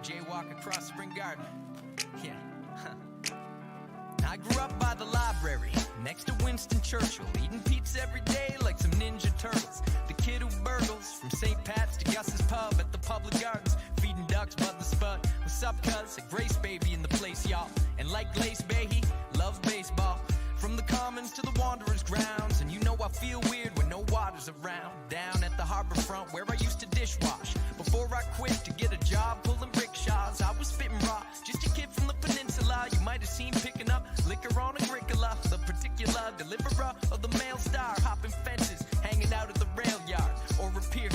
jaywalk across Spring Garden. Yeah. I grew up by the library, next to Winston Churchill, eating pizza every day like some Ninja Turtles. The kid who burgles from St. Pat's to Gus's Pub at the Public Gardens, feeding ducks by the spud. What's up, cuz? A Grace baby in the place, y'all. And like Glace Behe, love baseball. From the Commons to the Wanderers grounds, and you know I feel weird when no water's around. Down at the harbor front where I used to dishwash. Before I quit to get a job pulling rickshaws, I was spitting raw, just a kid from the peninsula. You might have seen picking up liquor on Agricola, the particular deliverer of the Mail Star, hopping fences, hanging out at the rail yard, or a pier,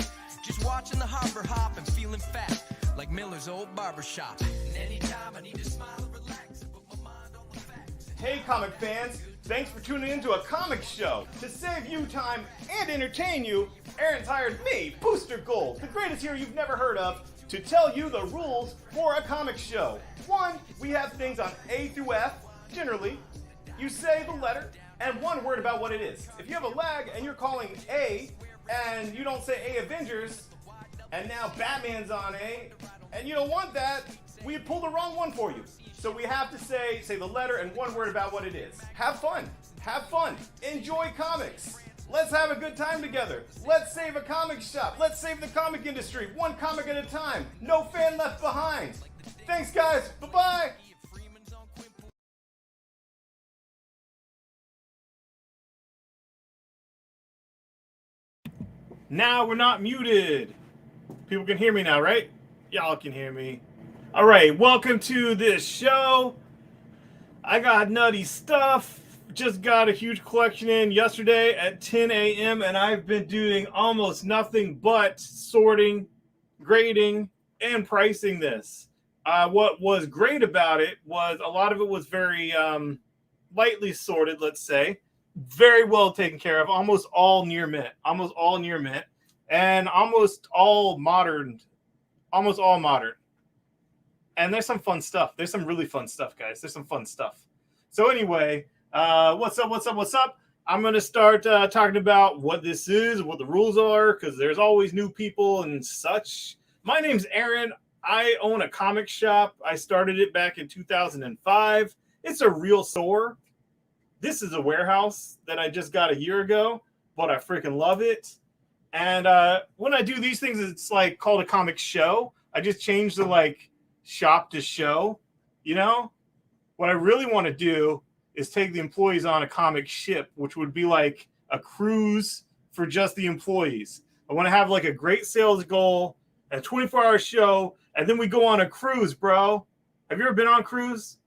just watching the harbor hop and feeling fat, like Miller's old barber shop. And anytime I need to smile or relax, I put my mind on the facts. Hey comic fans, thanks for tuning in to a comic show. To save you time and entertain you, Aaron's hired me, Booster Gold, the greatest hero you've never heard of, to tell you the rules for a comic show. 1, we have things on A through F. Generally, you say the letter and one word about what it is. If you have a lag and you're calling A and you don't say A Avengers, and now Batman's on A, and you don't want that, we pull the wrong one for you. So we have to say the letter and one word about what it is. Have fun. Have fun. Enjoy comics. Let's have a good time together. Let's save a comic shop. Let's save the comic industry. One comic at a time. No fan left behind. Thanks, guys. Bye-bye. Now we're not muted. People can hear me now, right? Y'all can hear me. All right, welcome to this show. I got nutty stuff. Just got a huge collection in yesterday at 10 a.m. and I've been doing almost nothing but sorting, grading, and pricing this. What was great about it was a lot of it was very lightly sorted, let's say. Very well taken care of. Almost all near mint. And almost all modern. And there's some fun stuff. There's some really fun stuff, guys. There's some fun stuff. So anyway, what's up? I'm going to start talking about what this is, what the rules are, because there's always new people and such. My name's Aaron. I own a comic shop. I started it back in 2005. It's a real store. This is a warehouse that I just got a year ago, but I freaking love it. And when I do these things, it's like called a comic show. I just changed the like shop to show. You know, what I really want to do is take the employees on a comic ship, which would be like a cruise for just the employees. I want to have like a great sales goal, a 24-hour show, and then we go on a cruise, bro. Have you ever been on a cruise?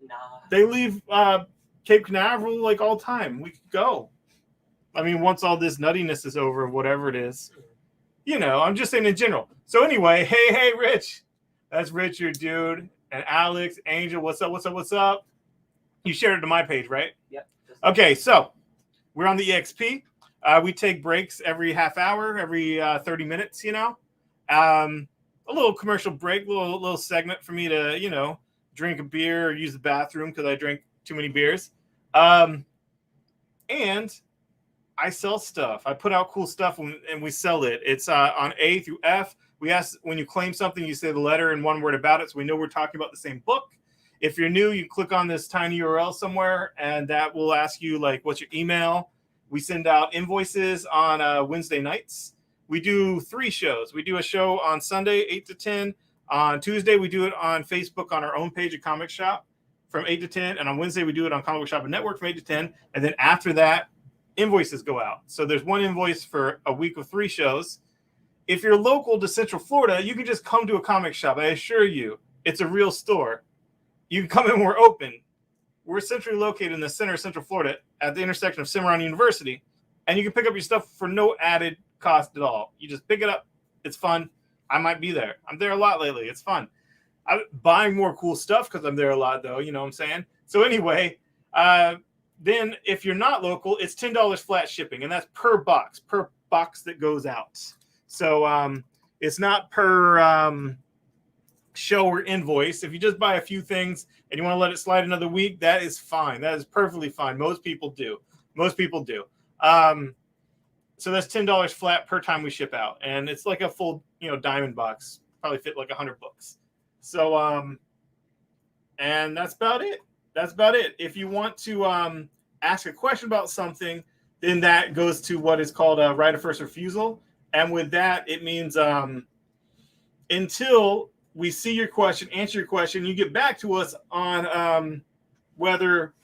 Nah. They leave Cape Canaveral like all time. We could go. I mean, once all this nuttiness is over, whatever it is. You know, I'm just saying in general. So anyway, hey, Rich. That's Richard, dude. And Alex, Angel, what's up? You shared it to my page, right? Yep. Okay, so we're on the EXP. We take breaks every half hour, every 30 minutes, you know. A little commercial break, little segment for me to, you know, drink a beer or use the bathroom because I drink too many beers. And I sell stuff. I put out cool stuff and we sell it. It's on A through F. We ask when you claim something, you say the letter and one word about it, so we know we're talking about the same book. If you're new, you click on this tiny URL somewhere, and that will ask you, like, what's your email? We send out invoices on Wednesday nights. We do 3 shows. We do a show on Sunday, 8 to 10. On Tuesday, we do it on Facebook on our own page at Comic Shop from 8 to 10. And on Wednesday, we do it on Comic Shop and Network from 8 to 10. And then after that, invoices go out. So there's one invoice for a week of 3 shows. If you're local to Central Florida, you can just come to a comic shop. I assure you, it's a real store. You can come in, we're open. We're centrally located in the center of Central Florida at the intersection of Cimarron University. And you can pick up your stuff for no added cost at all. You just pick it up. It's fun. I might be there. I'm there a lot lately. It's fun. I'm buying more cool stuff because I'm there a lot, though. You know what I'm saying? So anyway, then if you're not local, it's $10 flat shipping. And that's per box that goes out. So it's not per show or invoice. If you just buy a few things and you want to let it slide another week, that is fine. That is perfectly fine. Most people do. So that's $10 flat per time we ship out. And it's like a full, diamond box. Probably fit like 100 books. So and that's about it. That's about it. If you want to ask a question about something, then that goes to what is called a right of first refusal. And with that, it means until we see your question, answer your question, you get back to us on whether,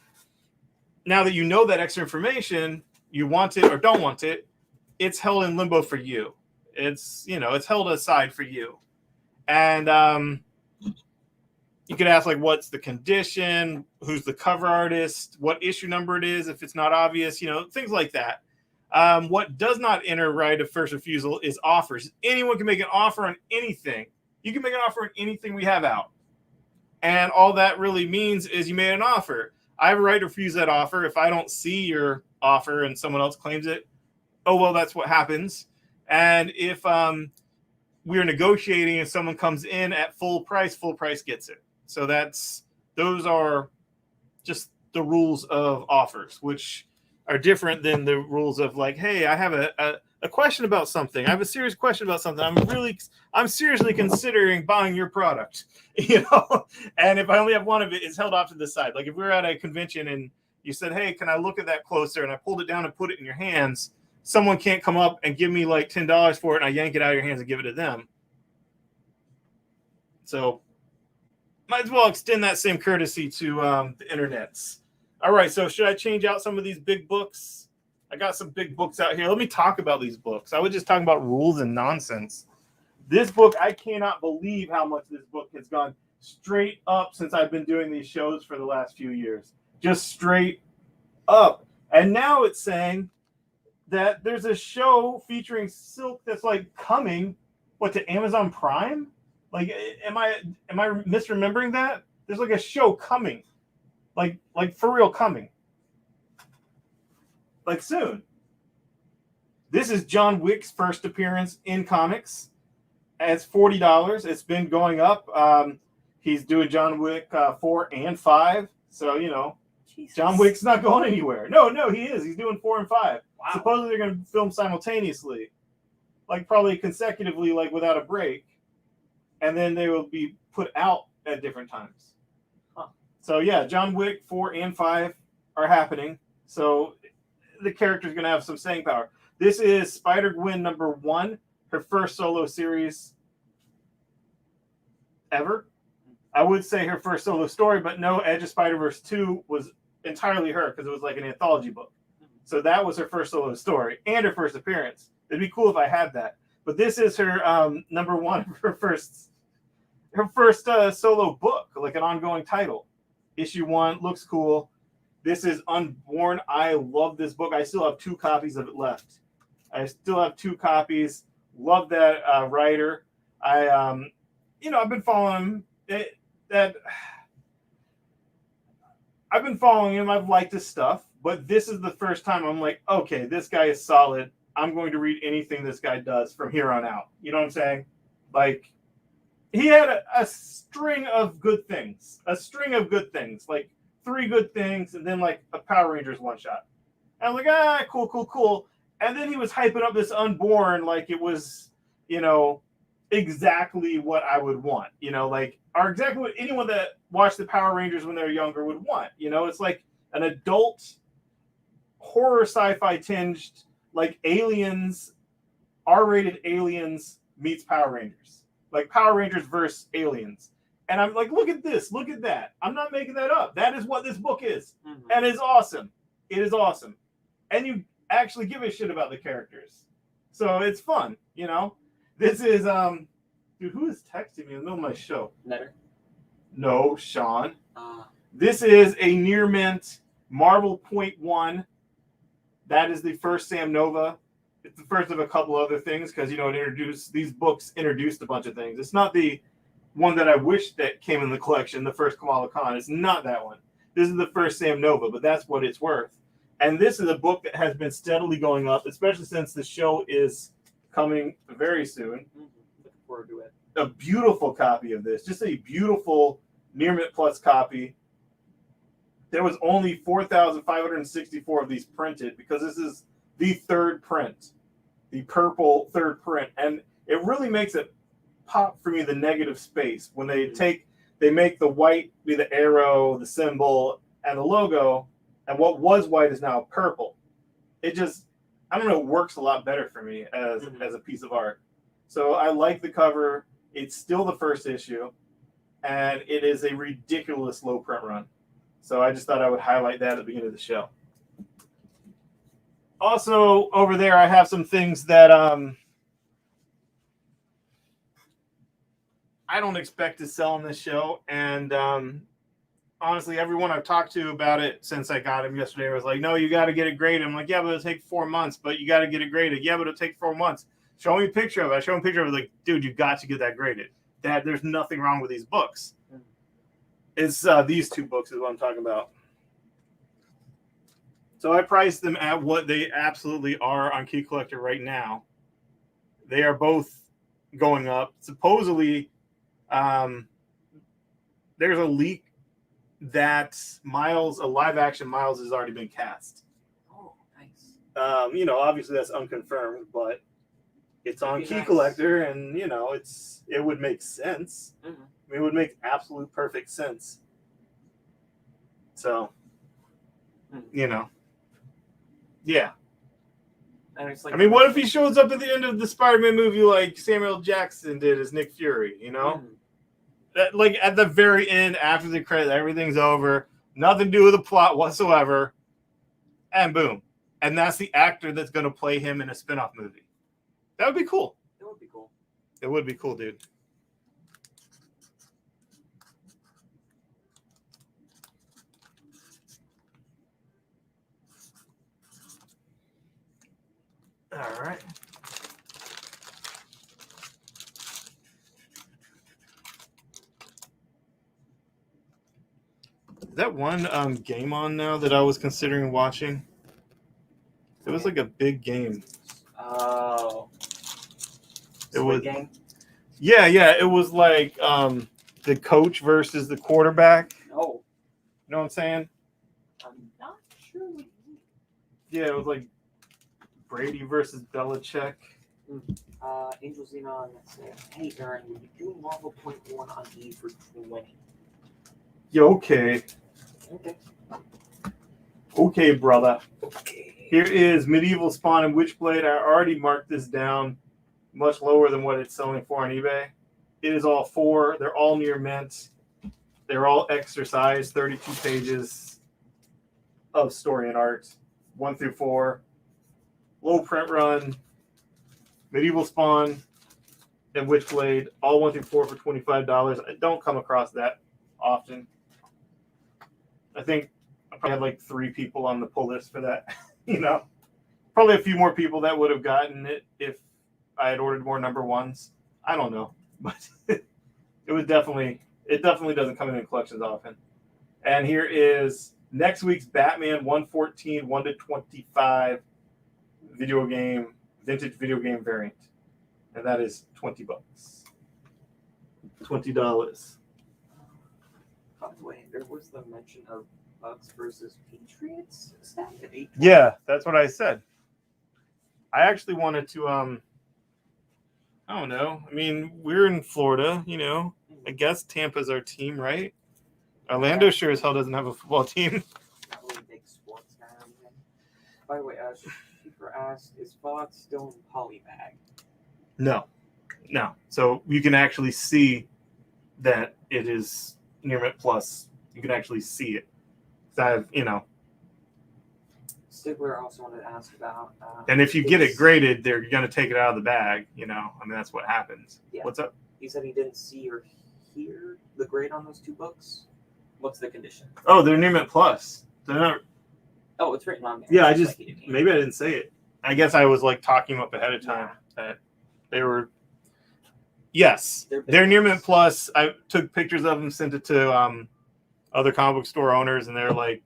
now that you know that extra information, you want it or don't want it, it's held in limbo for you. It's, it's held aside for you. And you could ask, like, what's the condition, who's the cover artist, what issue number it is, if it's not obvious, things like that. What does not enter right of first refusal is offers. Anyone can make an offer on anything. You can make an offer on anything we have out. And all that really means is you made an offer. I have a right to refuse that offer. If I don't see your offer and someone else claims it, oh, well, that's what happens. And if we're negotiating and someone comes in at full price gets it. So those are just the rules of offers, which are different than the rules of, like, hey, I have a question about something. I have a serious question about something. I'm seriously considering buying your product, and if I only have one of it, it's held off to the side. Like if we're at a convention and you said, hey, can I look at that closer? And I pulled it down and put it in your hands. Someone can't come up and give me like $10 for it, and I yank it out of your hands and give it to them. So might as well extend that same courtesy to the internets. All right, so should I change out some of these big books? I got some big books out here. Let me talk about these books. I was just talking about rules and nonsense. This book, I cannot believe how much this book has gone straight up since I've been doing these shows for the last few years. Just straight up. And now it's saying that there's a show featuring Silk that's like coming, to Amazon Prime? Like, am I misremembering that? There's like a show coming, like for real coming, like soon. This is John Wick's first appearance in comics. It's $40. It's been going up. He's doing John Wick 4 and 5. So Jesus. John Wick's not going anywhere. No, he is. He's doing 4 and 5. Wow. Supposedly they're going to film simultaneously, like probably consecutively, like without a break. And then they will be put out at different times. Huh. So, yeah, John Wick 4 and 5 are happening. So the character's going to have some staying power. This is Spider-Gwen #1, her first solo series ever. I would say her first solo story, but no, Edge of Spider-Verse 2 was entirely her because it was like an anthology book. So that was her first solo story and her first appearance. It'd be cool if I had that. But this is her #1, her first solo book, like an ongoing title. Issue 1 looks cool. This is Unborn. I love this book. I still have 2 copies of it left. I still have 2 copies. Love that writer. I've been following him. I've been following him. I've liked his stuff, but this is the first time I'm like, okay, this guy is solid. I'm going to read anything this guy does from here on out. You know what I'm saying? Like, he had a string of good things. Like 3 good things, and then like a Power Rangers one-shot. And I'm like, cool. And then he was hyping up this Unborn like it was, exactly what I would want. Or exactly what anyone that watched the Power Rangers when they were younger would want. It's like an adult horror sci-fi tinged, like Aliens, R-rated Aliens meets Power Rangers. Like Power Rangers versus Aliens. And I'm like, look at this, look at that. I'm not making that up. That is what this book is. Mm-hmm. And it's awesome. It is awesome. And you actually give a shit about the characters. So it's fun, This is, dude, who is texting me in the middle of my show? Netter? No, Sean. This is a near mint Marvel .1. That is the first Sam Nova. It's the first of a couple other things because, these books introduced a bunch of things. It's not the one that I wish that came in the collection, the first Kamala Khan. It's not that one. This is the first Sam Nova, but that's what it's worth. And this is a book that has been steadily going up, especially since the show is coming very soon. Looking forward to it. A beautiful copy of this, just a beautiful Near Mint Plus copy. There was only 4,564 of these printed because this is the third print, the purple third print. And it really makes it pop for me the negative space when they make the white be the arrow, the symbol, and the logo, and what was white is now purple. It just, I don't know, it works a lot better for me as a piece of art. So I like the cover. It's still the first issue, and it is a ridiculous low print run. So I just thought I would highlight that at the beginning of the show. Also, over there, I have some things that I don't expect to sell on this show. And honestly, everyone I've talked to about it since I got him yesterday was like, no, you got to get it graded. I'm like, yeah, but it'll take 4 months. But you got to get it graded. Yeah, but it'll take 4 months. Show me a picture of it. I show him a picture of it. Like, dude, you got to get that graded. Dad, there's nothing wrong with these books. It's these two books is what I'm talking about. So I priced them at what they absolutely are on Key Collector right now. They are both going up. Supposedly, there's a leak that Miles, a live action Miles, has already been cast. Oh, nice. Obviously that's unconfirmed, but it's on Key Collector, and it would make sense. Mm-hmm. I mean, it would make absolute perfect sense. So, yeah. And it's like, I mean, what if he shows up at the end of the Spider-Man movie like Samuel Jackson did as Nick Fury? That, like at the very end, after the credits, everything's over, nothing to do with the plot whatsoever, and boom, and that's the actor that's going to play him in a spin-off movie. That would be cool. It would be cool. It would be cool, dude. All right. Is that one game on now that I was considering watching? It was like a big game. Oh. It was game? Yeah. It was like the coach versus the quarterback. Oh. You know what I'm saying? I'm not sure. Yeah, it was like Brady versus Belichick. Angel Xenon said, hey, Aaron, will you do Marvel Point 1 on E for 20? Yo, okay. Okay, brother. Okay. Here is Medieval Spawn and Witchblade. I already marked this down much lower than what it's selling for on eBay. It is all 4. They're all near mint. They're all exercise, 32 pages of story and art, 1 through 4. Low print run, Medieval Spawn, and Witchblade, all 1 through 4 for $25. I don't come across that often. I think I probably had like 3 people on the pull list for that. Probably a few more people that would have gotten it if I had ordered more number 1s. I don't know, but it definitely doesn't come in collections often. And here is next week's Batman 114 1-25 vintage video game variant, and that is $20. $20. By the way, there was the mention of Bucks versus Patriots stat at 8. Yeah, that's what I said. I actually wanted to I don't know. I mean, we're in Florida, I guess Tampa's our team, right? Orlando sure as hell doesn't have a football team. Not really big sports guy or anything. By the way, Shooper asked, is Fallout still in Polybag? No. So you can actually see that it is Near Mint Plus. You can actually see it. Stigler also wanted to ask about... and if you get it graded, they're going to take it out of the bag, I mean, that's what happens. Yeah. What's up? He said he didn't see or hear the grade on those 2 books. What's the condition? Oh, they're Near Mint Plus. They're not... Oh, it's written on there. Yeah, maybe I didn't say it. I guess I was like talking up ahead of time that they were. Yes, they're Near Mint Plus. I took pictures of them, sent it to other comic book store owners, and they're like,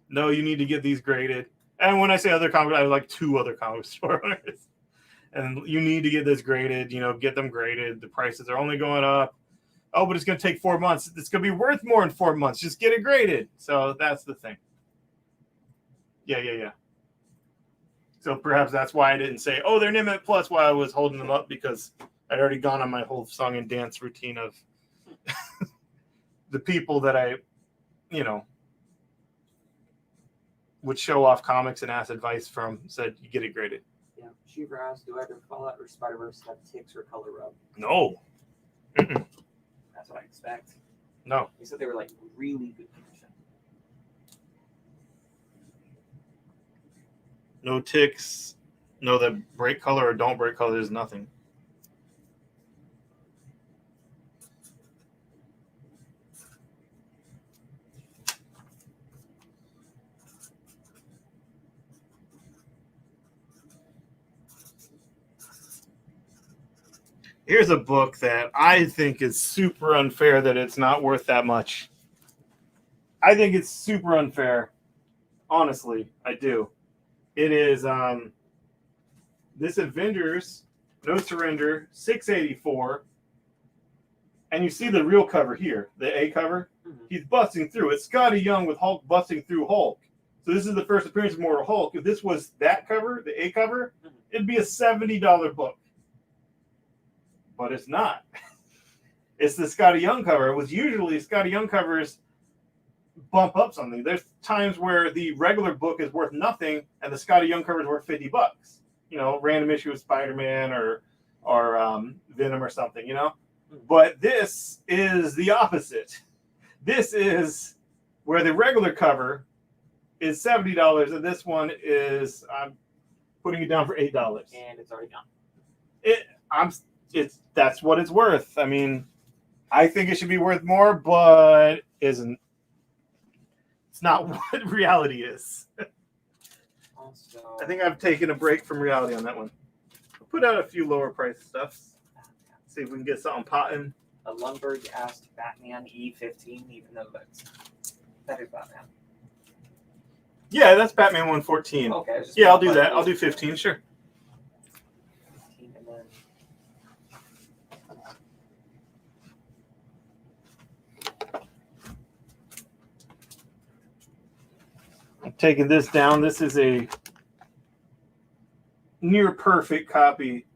"No, you need to get these graded." And when I say other comic, I have like 2 other comic book store owners, and you need to get this graded. Get them graded. The prices are only going up. Oh, but it's going to take 4 months. It's going to be worth more in 4 months. Just get it graded. So that's the thing. Yeah. So perhaps that's why I didn't say, oh, they're Near Mint Plus while I was holding them up, because I'd already gone on my whole song and dance routine of the people that I, you know, would show off comics and ask advice from said, you get it graded. Yeah. Shiva asked, do either Fallout or Spider-Verse have ticks or color rub? No. That's what I expect. No. They said they were like really good condition. No ticks. No, that break color or don't break color is nothing. Here's a book that I think is super unfair that it's not worth that much. I think it's super unfair. Honestly, I do. It is this Avengers No Surrender 684. And you see the real cover here, the A cover. Mm-hmm. He's busting through. It's Scotty Young with Hulk busting through Hulk. So this is the first appearance of Mortal Hulk. If this was that cover, the A cover, it'd be a $70 book. But it's not. It's the Scotty Young cover. It was usually Scotty Young covers bump up something. There's times where the regular book is worth nothing and the Scotty Young cover is worth $50. You know, random issue of Spider-Man or Venom or something, you know? But this is the opposite. This is where the regular cover is $70 and this one is, I'm putting it down for $8. And it's already gone. That's what it's worth. I mean, I think it should be worth more, but isn't. It's not what reality is. Also, I think I've taken a break from reality on that one. I'll put out a few lower price stuffs. See if we can get something potting. Lundberg asked Batman E15, even though that is Batman. Yeah, that's Batman 114. Okay. Yeah, I'll do that. I'll do 15, sure. 15 and then I'm taking this down. This is a near perfect copy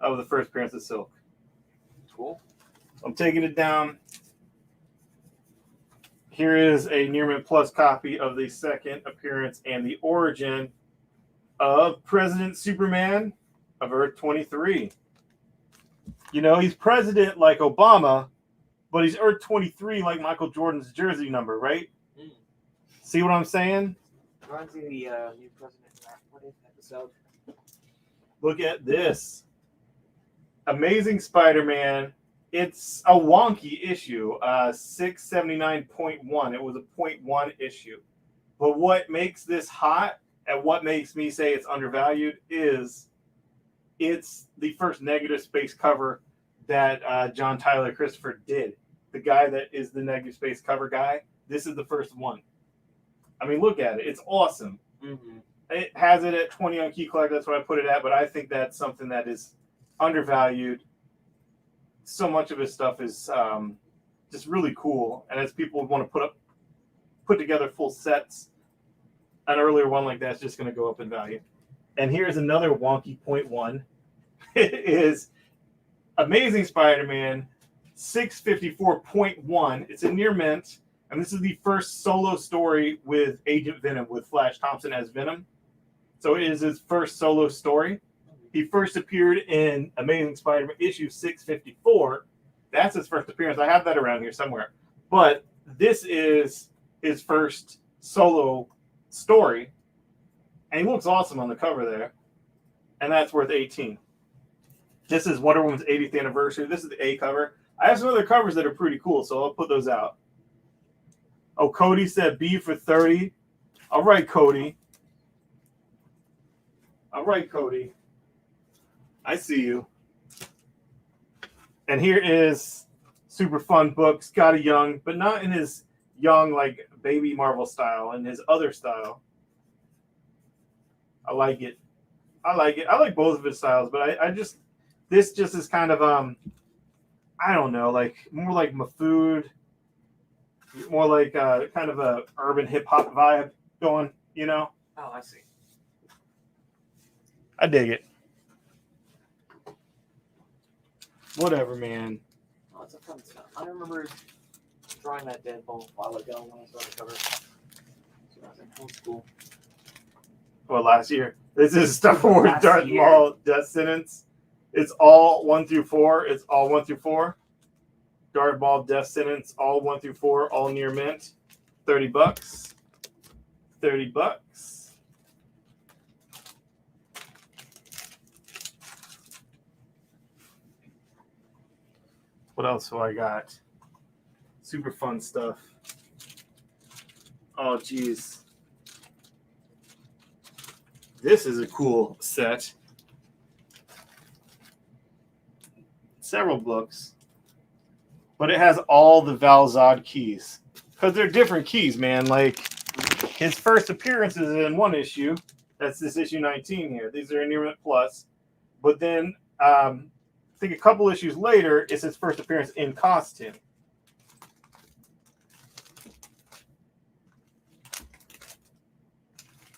of the first appearance of Silk. cool. I'm taking it down. Here is a Near Mint Plus copy of the second appearance and the origin of President Superman of Earth 23. You know, he's president like Obama, but he's Earth 23 like Michael Jordan's jersey number, right? Mm. See what I'm saying? Reminds me of the new president in that what if episode. Look at this. Amazing Spider-Man. It's a wonky issue, 679.1. It was a 0.1 issue. But what makes this hot and what makes me say it's undervalued is it's the first negative space cover that John Tyler Christopher did. The guy that is the negative space cover guy. This is the first one. I mean, look at it. It's awesome. Mm-hmm. It has it at 20 on Key Collector. That's what I put it at. But I think that's something that is undervalued. So much of his stuff is just really cool. And as people want to put together full sets, an earlier one like that is just going to go up in value. And here's another wonky 0.1. It is Amazing Spider-Man 654.1. It's a near mint. And this is the first solo story with Agent Venom, with Flash Thompson as Venom. So it is his first solo story. He first appeared in Amazing Spider-Man issue 654. That's his first appearance. I have that around here somewhere. But this is his first solo story. And he looks awesome on the cover there. And that's worth 18. This is Wonder Woman's 80th anniversary. This is the A cover. I have some other covers that are pretty cool, so I'll put those out. Oh, Cody said B for 30. All right, Cody. All right, Cody. I see you. And here is super fun book, Scotty Young, but not in his young, like, baby Marvel style, in his other style. I like it. I like it. I like both of his styles, but this just is kind of, I don't know, like, more like Mafud, more like kind of a urban hip-hop vibe going, you know? Oh, I see. I dig it. Whatever, man. Oh, it's a fun stuff. I remember drawing that Deadbolt a while ago when I saw the cover. So I was in high school. Well, last year. This is stuff where Last Darth year. Maul death sentence. It's all 1 through 4. It's all 1 through 4. Darth Maul death sentence, all 1 through 4, all near mint. $30. $30. What else do I got? Super fun stuff. Oh, geez. This is a cool set. Several books. But it has all the Val-Zod keys. Because they're different keys, man. Like, his first appearance is in one issue. That's this issue 19 here. These are in Near Mint Plus. But then, I think a couple issues later, it's his first appearance in costume.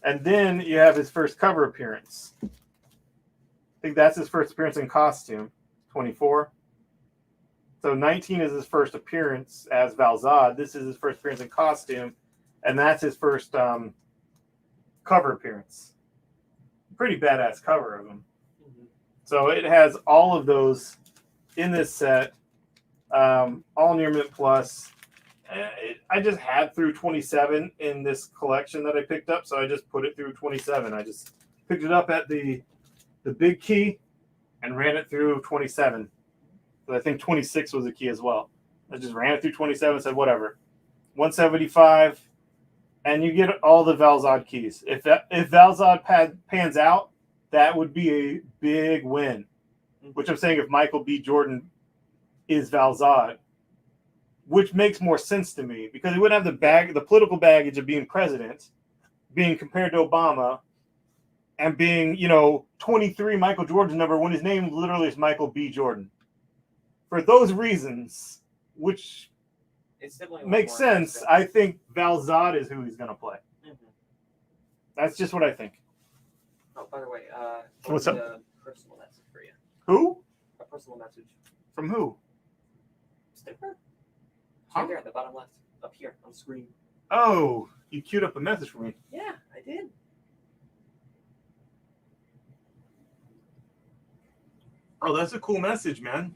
And then you have his first cover appearance. I think that's his first appearance in costume, 24. So 19 is his first appearance as Val-Zod. This is his first appearance in costume. And that's his first cover appearance. Pretty badass cover of him. Mm-hmm. So it has all of those in this set. All Near Mint Plus. I just had through 27 in this collection that I picked up, so I just put it through 27. I just picked it up at the big key and ran it through 27. So I think 26 was a key as well. I just ran it through 27 and said, whatever. 175, and you get all the Val-Zod keys. If Val-Zod pans out, that would be a big win. Which I'm saying if Michael B. Jordan is Val-Zod, which makes more sense to me because he wouldn't have the political baggage of being president, being compared to Obama, and being, 23 Michael Jordan's number when his name literally is Michael B. Jordan. For those reasons, which makes sense, I think Val-Zod is who he's going to play. Mm-hmm. That's just what I think. Oh, by the way, What's up? A personal message for you. Who? A personal message. From who? Sticker? Huh? Right there at the bottom left, up here on the screen. Oh, you queued up a message for me. Yeah, I did. Oh, that's a cool message, man.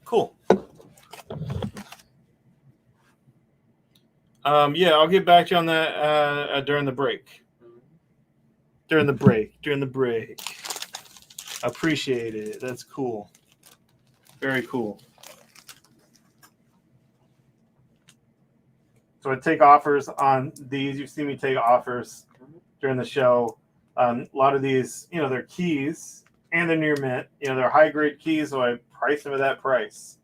Cool. Yeah, I'll get back to you on that during the break. During the break. Appreciate it. That's cool. Very cool. So I take offers on these. You've seen me take offers during the show. A lot of these, they're keys and they're near mint. They're high grade keys, so I priced them at that price.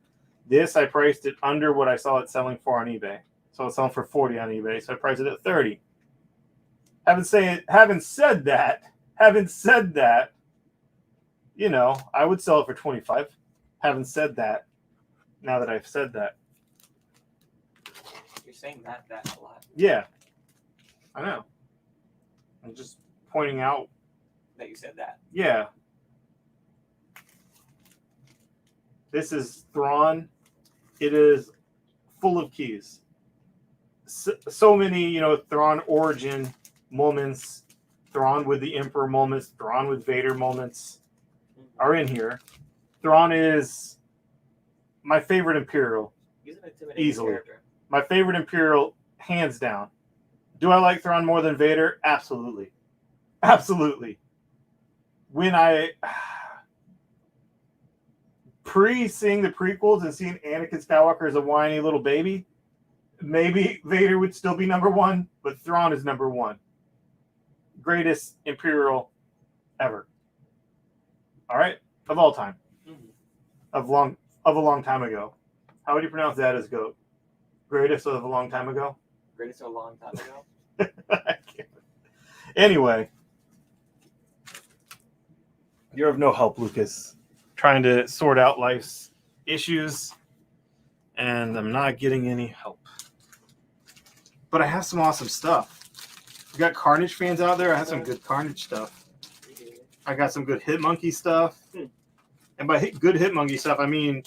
This, I priced it under what I saw it selling for on eBay. So it's selling for $40 on eBay, so I priced it at $30. Having said that, I would sell it for $25. Having said that, now that I've said that. You're saying that a lot. Yeah, I know. I'm just pointing out That you said that. Yeah. This is Thrawn. It is full of keys. So many, Thrawn origin moments, Thrawn with the Emperor moments, Thrawn with Vader moments are in here. Thrawn is my favorite Imperial. He's an intimidating Easily. character. My favorite Imperial, hands down. Do I like Thrawn more than Vader? Absolutely. Absolutely. When I seeing the prequels and seeing Anakin Skywalker as a whiny little baby, maybe Vader would still be number one, but Thrawn is number one. Greatest Imperial ever. All right? Of all time. Of a long time ago. How would you pronounce that as GOAT? Greatest of a long time ago? Greatest of a long time ago. Anyway. You're of no help, Lucas. Trying to sort out life's issues, and I'm not getting any help. But I have some awesome stuff. We got Carnage fans out there. I have some good Carnage stuff. I got some good Hitmonkey stuff. And by good Hitmonkey stuff, I mean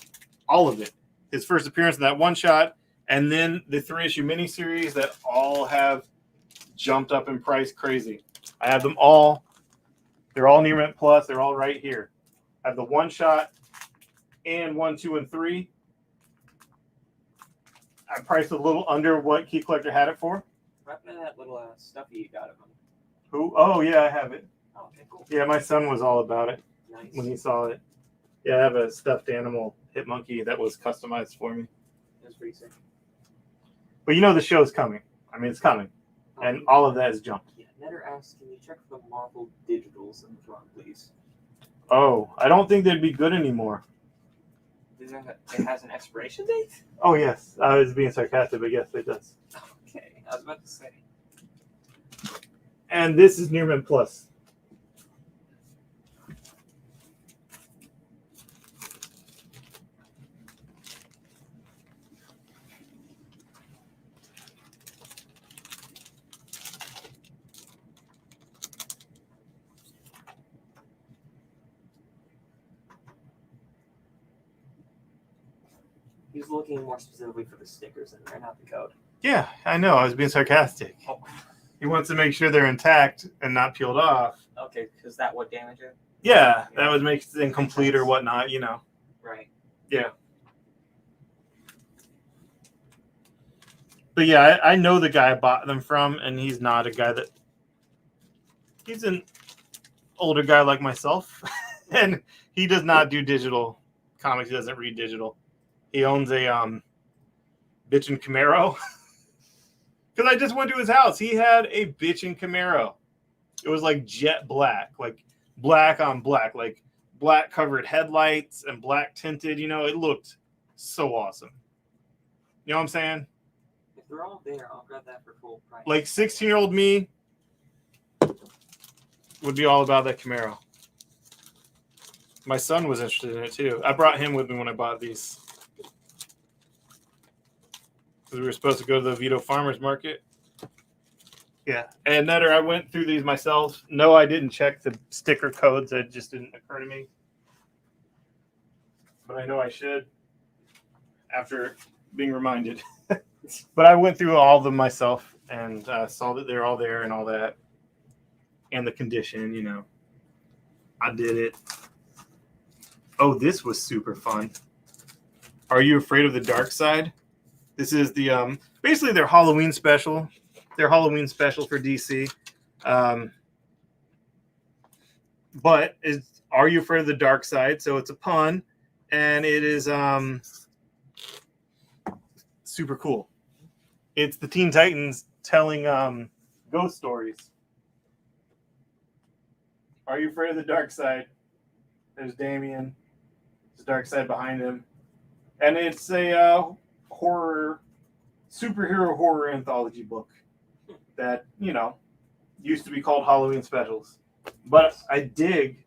all of it. His first appearance in that one shot, and then the 3-issue miniseries that all have jumped up in price crazy. I have them all. They're all near Mint Plus. They're all right here. I have the one shot and 1, 2, and 3. I priced a little under what Key Collector had it for. Recommend that little stuffy you got of him. Who? Oh, yeah, I have it. Oh, okay, cool. Yeah, my son was all about it Nice. when he saw it. Yeah, I have a stuffed animal Hitmonkey that was customized for me. That's pretty sick. But you know the show's coming. I mean, it's coming. And all of that is jumped. Yeah, Netter asks, can you check for the Marvel digitals in the front, please? Oh, I don't think they'd be good anymore. It has an expiration date? Oh, yes. I was being sarcastic, but yes, it does. Okay, I was about to say. And this is near Mint Plus. He was looking more specifically for the stickers in there, not the code. Yeah, I know. I was being sarcastic. Oh. He wants to make sure they're intact and not peeled off. Okay, because that would damage it? Yeah, that would make it incomplete or whatnot, you know. Right. Yeah. But yeah, I know the guy I bought them from, and he's not a guy that... He's an older guy like myself, and he does not do digital comics. He doesn't read digital. He owns a bitchin' Camaro. Because I just went to his house. He had a bitchin' Camaro. It was like jet black, like black on black, like black covered headlights and black tinted. You know, it looked so awesome. You know what I'm saying? If they're all there, I'll grab that for full price. Like 16-year-old me would be all about that Camaro. My son was interested in it too. I brought him with me when I bought these. Because we were supposed to go to the Vito Farmers Market. Yeah. And Netter, I went through these myself. No, I didn't check the sticker codes. It just didn't occur to me. But I know I should after being reminded. But I went through all of them myself and saw that they're all there and all that. And the condition, you know. I did it. Oh, this was super fun. Are You Afraid of the Dark Side? This is the basically their Halloween special. Their Halloween special for DC. But it's Are You Afraid of the Dark Side? So it's a pun, and it is super cool. It's the Teen Titans telling ghost stories. Are you afraid of the dark side? There's Damian. There's the dark side behind him. And it's a superhero horror anthology book that, you know, used to be called Halloween Specials. But I dig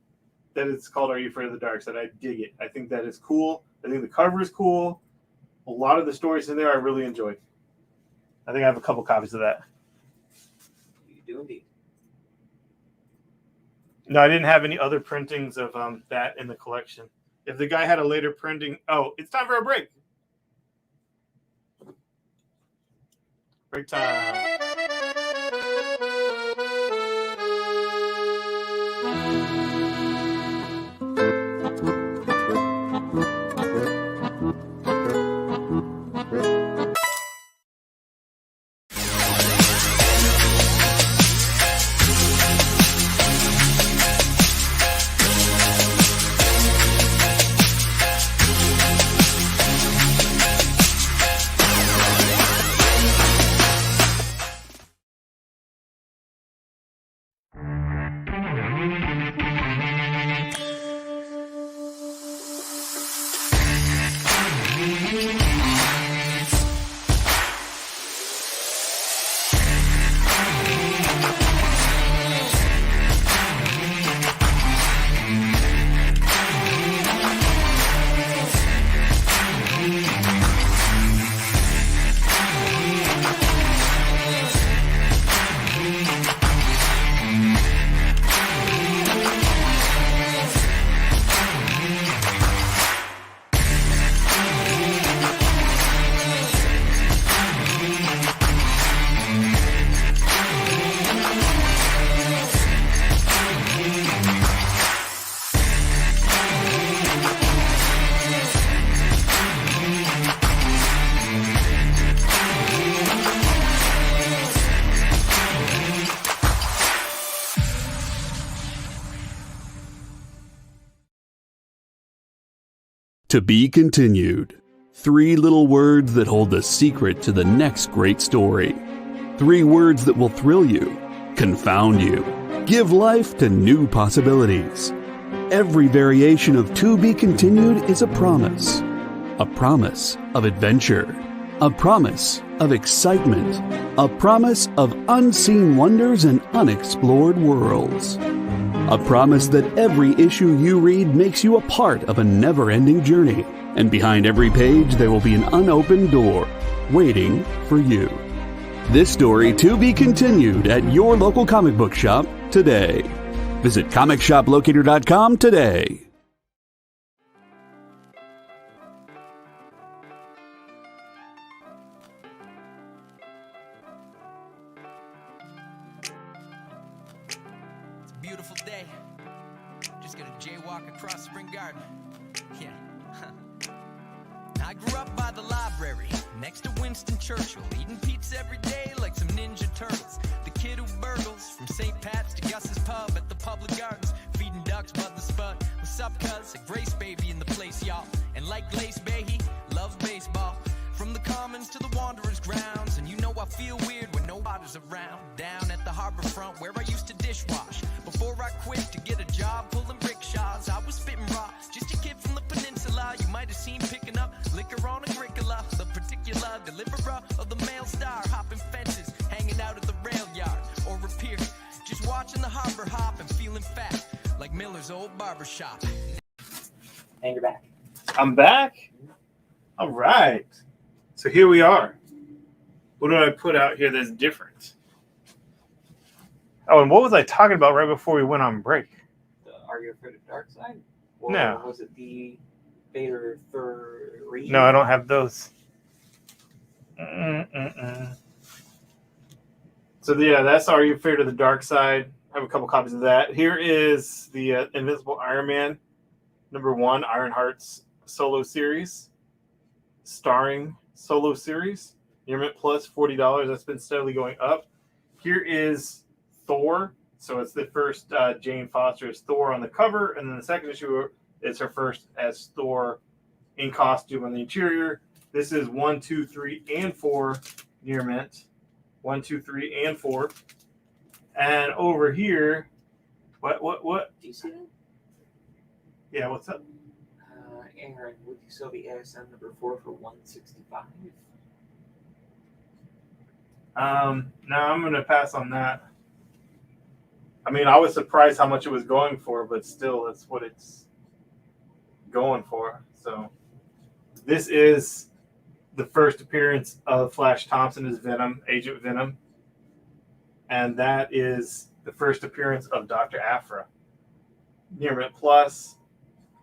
that it's called Are You Afraid of the Dark Side? I dig it. I think that is cool. I think the cover is cool. A lot of the stories in there I really enjoyed. I think I have a couple copies of that. You do indeed. No, I didn't have any other printings of that in the collection. If the guy had a later printing... Oh, it's time for a break. Break time. To be continued. 3 little words that hold the secret to the next great story. 3 words that will thrill you, confound you, give life to new possibilities. Every variation of To Be Continued is a promise of adventure, a promise of excitement, a promise of unseen wonders and unexplored worlds. A promise that every issue you read makes you a part of a never-ending journey, and behind every page there will be an unopened door waiting for you. This story to be continued at your local comic book shop today. Visit comicshoplocator.com today. It's a beautiful day. Just gonna jaywalk across Spring Garden. Yeah. I grew up by the library, next to Winston Churchill, eating pizza every day like some Ninja Turtles. The kid who burgles from St. Pat's to Gus's Pub at the Public Gardens, feeding ducks Bud the Spud. What's up, cuz? A Grace baby in the place, y'all. And like Glace Bay, he loves baseball. From the Commons to the Wanderers grounds, and you know I feel weird when nobody's around. Down at the harbor front where I used to dishwash. Before I quit to get a job pulling rickshaws, I was spitting raw, just a kid from the peninsula. You might have seen picking up liquor on Agricola, the particular deliverer of the Mail Star, hopping fences, hanging out at the rail yard, or a pier, just watching the harbor hop and feeling fat, like Miller's old barber shop. And you're back. I'm back. All right. So here we are. What do I put out here that's different? Oh, and what was I talking about right before we went on break? Are You Afraid of Dark Side? Or No. was it the Vader 3? No, I don't have those. So yeah, that's Are You Afraid of the Dark Side? I have a couple copies of that. Here is the Invincible Iron Man #1 Ironheart's solo series, starring solo series. Near Mint Plus, $40. That's been steadily going up. Here is Thor. So it's the first Jane Foster as Thor on the cover, and then the second issue is her first as Thor in costume on the interior. This is 1, 2, 3, and 4 Near Mint. 1, 2, 3, and 4. And over here, what? Do you see that? Yeah, what's up? Aaron, would you sell the ASM #4 for $165? No, I'm going to pass on that. I mean, I was surprised how much it was going for, but still, that's what it's going for. So, this is the first appearance of Flash Thompson as Venom, Agent Venom. And that is the first appearance of Dr. Aphra. Near Mint Plus,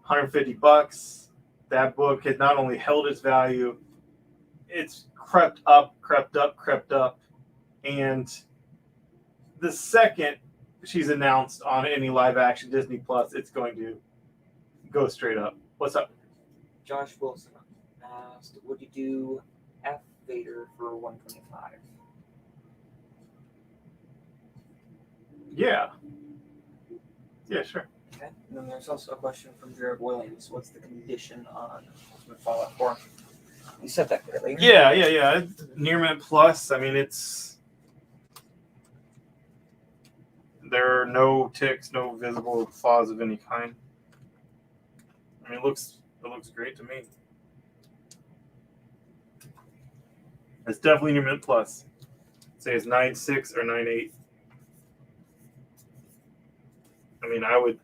$150. That book had not only held its value, it's crept up. And the second she's announced on any live action Disney Plus, it's going to go straight up. What's up? Josh Wilson asked, would you do F Vader for $125? Yeah, sure. Okay. And then there's also a question from Jared Williams. What's the condition on Ultimate Fallout 4? You said that earlier. Yeah. Near Mint Plus. I mean, there are no ticks, no visible flaws of any kind. I mean, it looks great to me. It's definitely Near Mint Plus. Say it's 9.6 or 9.8. I mean, I would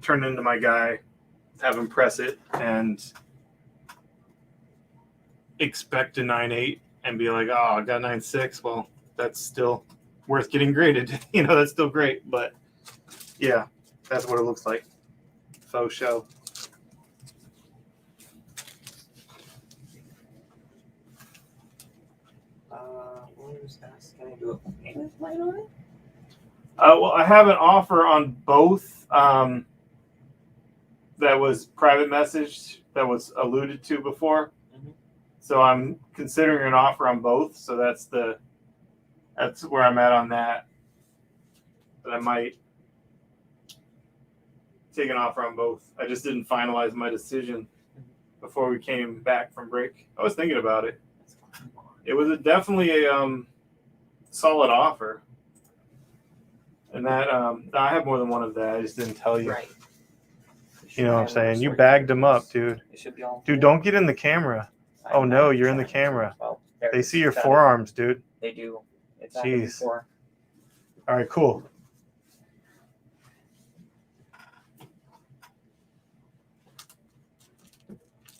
turn into my guy, have him press it, and expect a 9.8 and be like, oh, I got 9.6. Well, that's still worth getting graded. That's still great. But yeah, that's what it looks like. Faux show. Williams asked, can I do a payment plan on it? Well, I have an offer on both. That was private messaged, that was alluded to before. Mm-hmm. So I'm considering an offer on both. So that's where I'm at on that. But I might take an offer on both. I just didn't finalize my decision before we came back from break. I was thinking about it. It was definitely a solid offer. And that I have more than one of that. I just didn't tell you. Right. You know what I'm saying? You bagged them up, dude. It should be all Dude, don't get in the camera. Oh, no, you're in the camera. Well, there it They is. see your Got it. forearms, dude. They do. It's happened Jeez. before. All right, cool.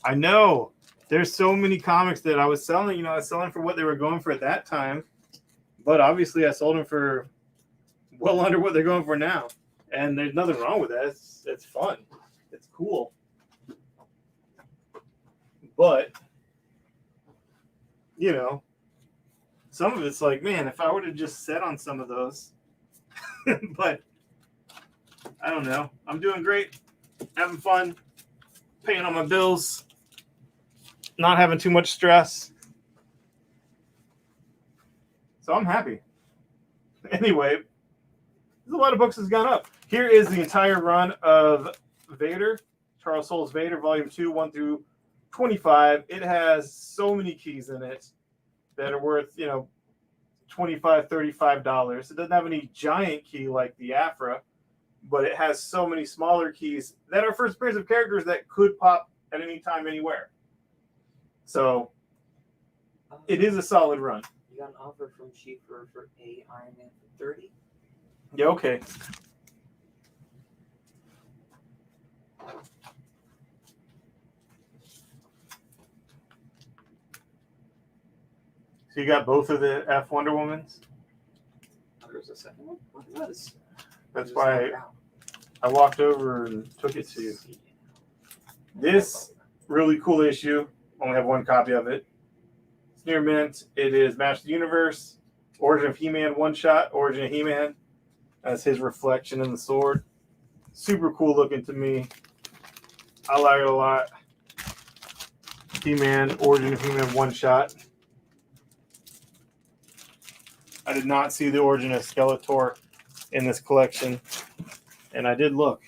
I know. There's so many comics that I was selling. You know, I was selling for what they were going for at that time. But obviously, I sold them for well under what they're going for now. And there's nothing wrong with that. It's fun. It's cool. But, you know, some of it's like, man, if I would have just set on some of those. But, I don't know. I'm doing great. Having fun. Paying all my bills. Not having too much stress. So I'm happy. Anyway, there's a lot of books that's gone up. Here is the entire run of Vader, Charles Soule's Vader, Volume 2, 1 through 25. It has so many keys in it that are worth, you know, $25, $35. It doesn't have any giant key like the Afra, but it has so many smaller keys that are first appearance of characters that could pop at any time, anywhere. So it is a solid run. You got an offer from Schieffer for a Iron Man for 30. Yeah, okay. So you got both of the F Wonder Womans? Oh, there's a second one? What was? That's why I walked over and took it to you. This really cool issue. Only have one copy of it. It's near mint. It is Master of the Universe, Origin of He-Man one-shot, Origin of He-Man. That's his reflection in the sword. Super cool looking to me. I like it a lot. He-Man, Origin of He-Man one-shot. I did not see the Origin of Skeletor in this collection, and I did look.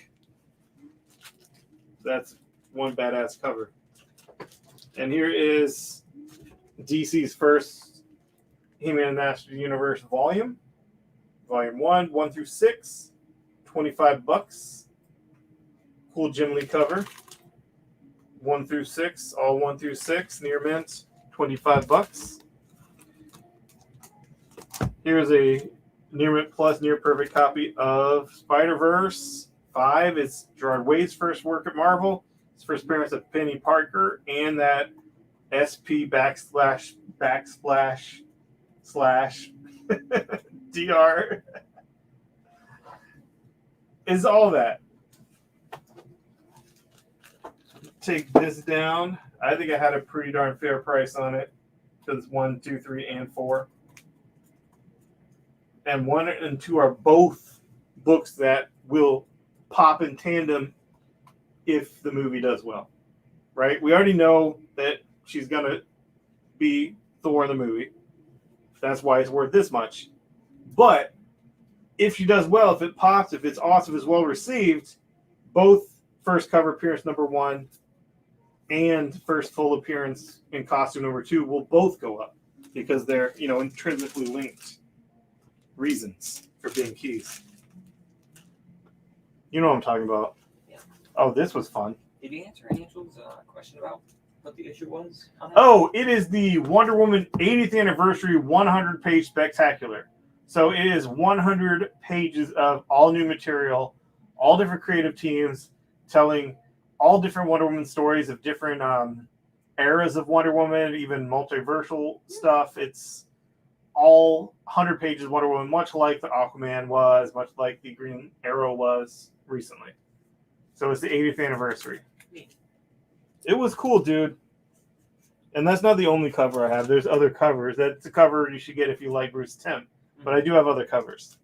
That's one badass cover. And here is DC's first He-Man Master of the Universe volume. Volume 1, 1 through 6, $25. Cool Jim Lee cover. 1 through 6, all 1 through 6, near mint, $25. Here's a near mint plus near perfect copy of Spider-Verse 5. It's Gerard Way's first work at Marvel. His first appearance of Penny Parker and that SP backsplash DR is all that. Take this down. I think I had a pretty darn fair price on it because 1, 2, 3, and 4. And 1 and 2 are both books that will pop in tandem if the movie does well, right? We already know that she's going to be Thor in the movie. That's why it's worth this much. But if she does well, if it pops, if it's awesome, it's well received, both first cover appearance number 1 and first full appearance in costume number 2 will both go up because they're, you know, intrinsically linked reasons for being keys. You know what I'm talking about. Yeah. Oh, this was fun. Did you answer Angel's question about what the issue was on that? Oh, it is the Wonder Woman 80th anniversary 100-page spectacular. So it is 100 pages of all new material, all different creative teams telling all different Wonder Woman stories of different eras of Wonder Woman, even multiversal stuff. It's all 100 pages of Wonder Woman, much like the Aquaman was, much like the Green Arrow was recently. So it's the 80th anniversary. It was cool, dude. And that's not the only cover I have. There's other covers. That's a cover you should get if you like Bruce Timm. But I do have other covers.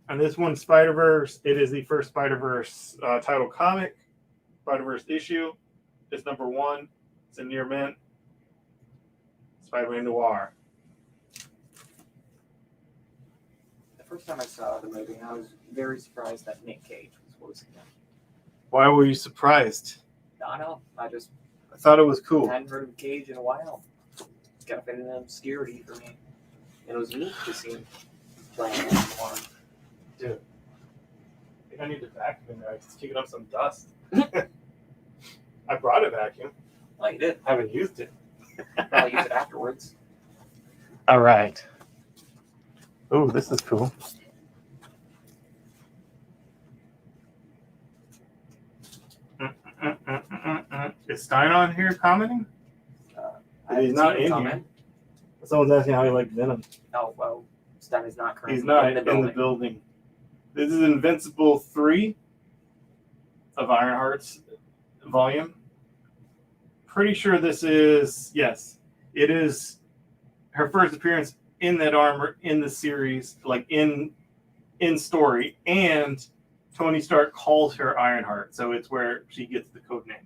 And this one, Spider-Verse, it is the first Spider-Verse title comic. Spider-Verse issue. It's number 1. It's in near mint. Spider-Man Noir. The first time I saw the movie, I was very surprised that Nick Cage was voicing him. Why were you surprised? I don't know. I just I thought it was cool. hadn't heard of Cage in a while. It's got a bit of obscurity for me. And it was neat to see him playing more. Dude, I think I need to vacuum in there. It's kicking up some dust. I brought a vacuum. Oh, you did. I haven't used it. I'll use it afterwards. All right. Oh, this is cool. Is Stein on here commenting? He's not in here. Someone's asking how he liked Venom. Oh, well, Stein is not currently He's not in the building. This is Invincible 3 of Ironheart's volume. Pretty sure this is, yes, it is her first appearance in that armor in the series, like in story, and Tony Stark calls her Ironheart, so it's where she gets the code name.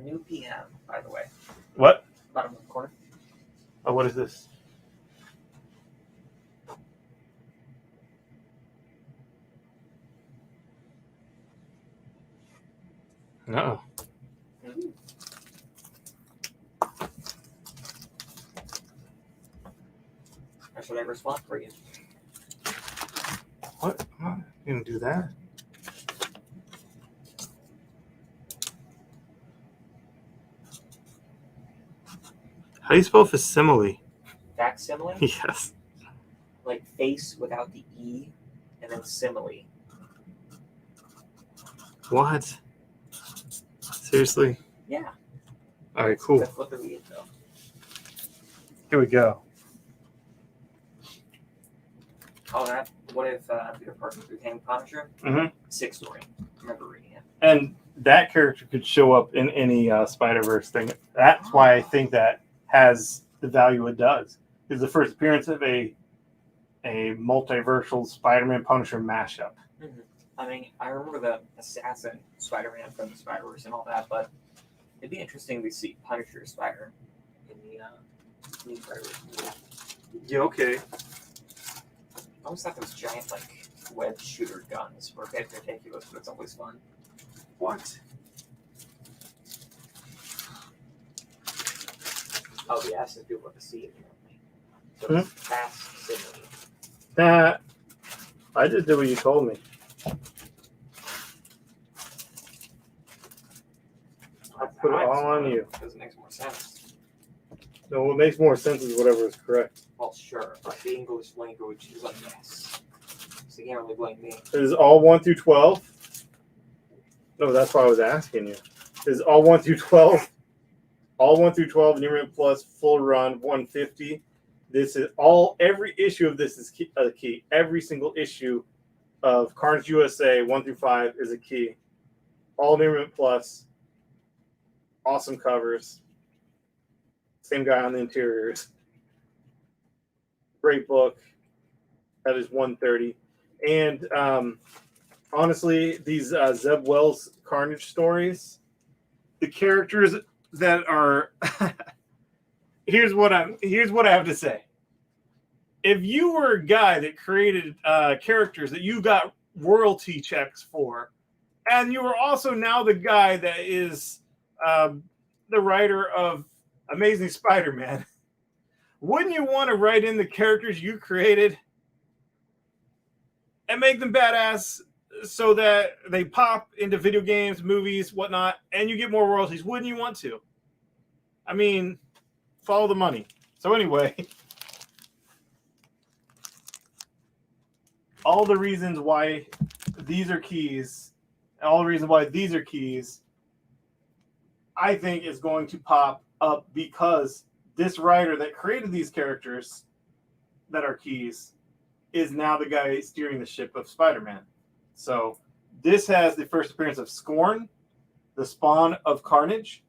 New PM, by the way. What? Bottom left corner. Oh, what is this? No. Or should I respond for you? What? I'm not gonna do that. How do you spell facsimile? Facsimile? Yes. Like face without the E, and then simile. What? Seriously? Yeah. All right, cool. That's what the read, though. Here we go. Oh, that. What if Peter Parker became Punisher? Mhm. 6 story. I remember reading it. And that character could show up in any Spider-Verse thing. That's why I think that has the value it does. It's the first appearance of a multiversal Spider-Man Punisher mashup. Mm-hmm. I mean, I remember the Assassin Spider-Man from the Spider-Verse and all that, but it'd be interesting to see Punisher Spider in the new Spider-Verse movie. Yeah, okay. I always thought those giant, like, web shooter guns were a bit ridiculous, but it's always fun. What? Oh, the ass is people with the C apparently. So it's fast simile. Nah, I just did what you told me. I put it all on you. Because it makes more sense. No, what makes more sense is whatever is correct. Well, sure, but the English language is a mess. So you can't really blame me. Is all 1 through 12? No, that's why I was asking you. Is all 1 through 12? All 1 through 12, Numerate Plus, full run, 150. This is all, every issue of this is a key. Every single issue of Carnage USA 1 through 5 is a key. All Numerate Plus, awesome covers. Same guy on the interiors. Great book. That is 130. And honestly, these Zeb Wells Carnage stories, the characters that are here's what I have to say. If you were a guy that created characters that you got royalty checks for, and you were also now the guy that is the writer of Amazing Spider-Man, wouldn't you want to write in the characters you created and make them badass so that they pop into video games, movies, whatnot, and you get more royalties? Wouldn't you want to? I mean, follow the money. So anyway, all the reasons why these are keys, all the reasons why these are keys, I think is going to pop up because this writer that created these characters that are keys is now the guy steering the ship of Spider-Man. So this has the first appearance of Scorn, the spawn of Carnage,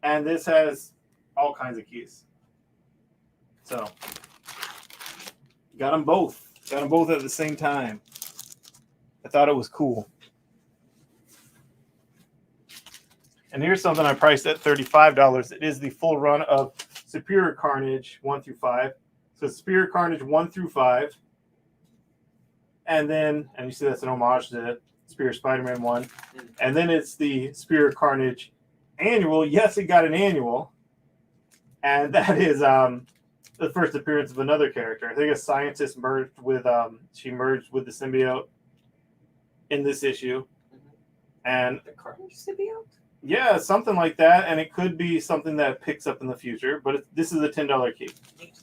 and this has all kinds of keys. So got them both. Got them both at the same time. I thought it was cool. And here's something I priced at $35. It is the full run of Superior Carnage 1 through 5. So Superior Carnage 1 through 5. and you see that's an homage to Spear Spider-Man 1. Mm. And then it's the Spear Carnage annual. Yes, it got an annual. And that is the first appearance of another character. I think a scientist merged with the symbiote in this issue. And The Carnage symbiote? yeah, something like that. And it could be something that picks up in the future. But this is a $10 key.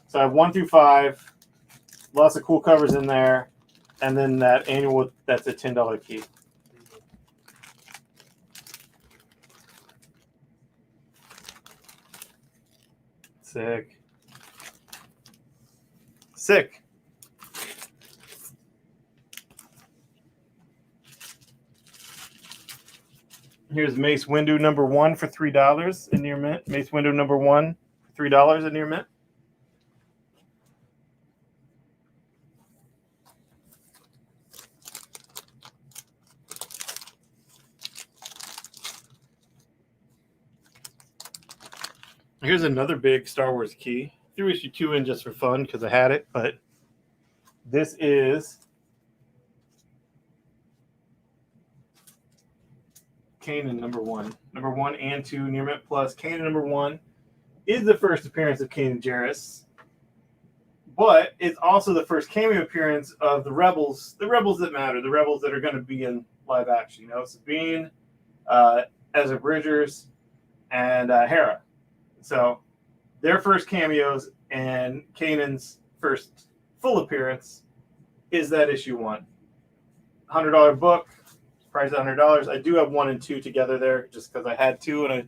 So I have 1 through 5. Lots of cool covers in there. And then that annual, that's a $10 key. Sick. Sick. Here's Mace Windu number 1 for $3 in your mint. Mace Windu number 1 for $3 in your mint. Here's another big Star Wars key. Threw issue 2 in just for fun because I had it, but this is Kanan number 1. Number 1 and 2 near mint plus. Kanan number 1 is the first appearance of Kanan Jarrus, but it's also the first cameo appearance of the rebels that matter, the rebels that are going to be in live action. You know, Sabine, Ezra Bridgers, and Hera. So their first cameos and Kanan's first full appearance is that issue 1. $100 book, price at $100. I do have 1 and 2 together there just because I had 2 and I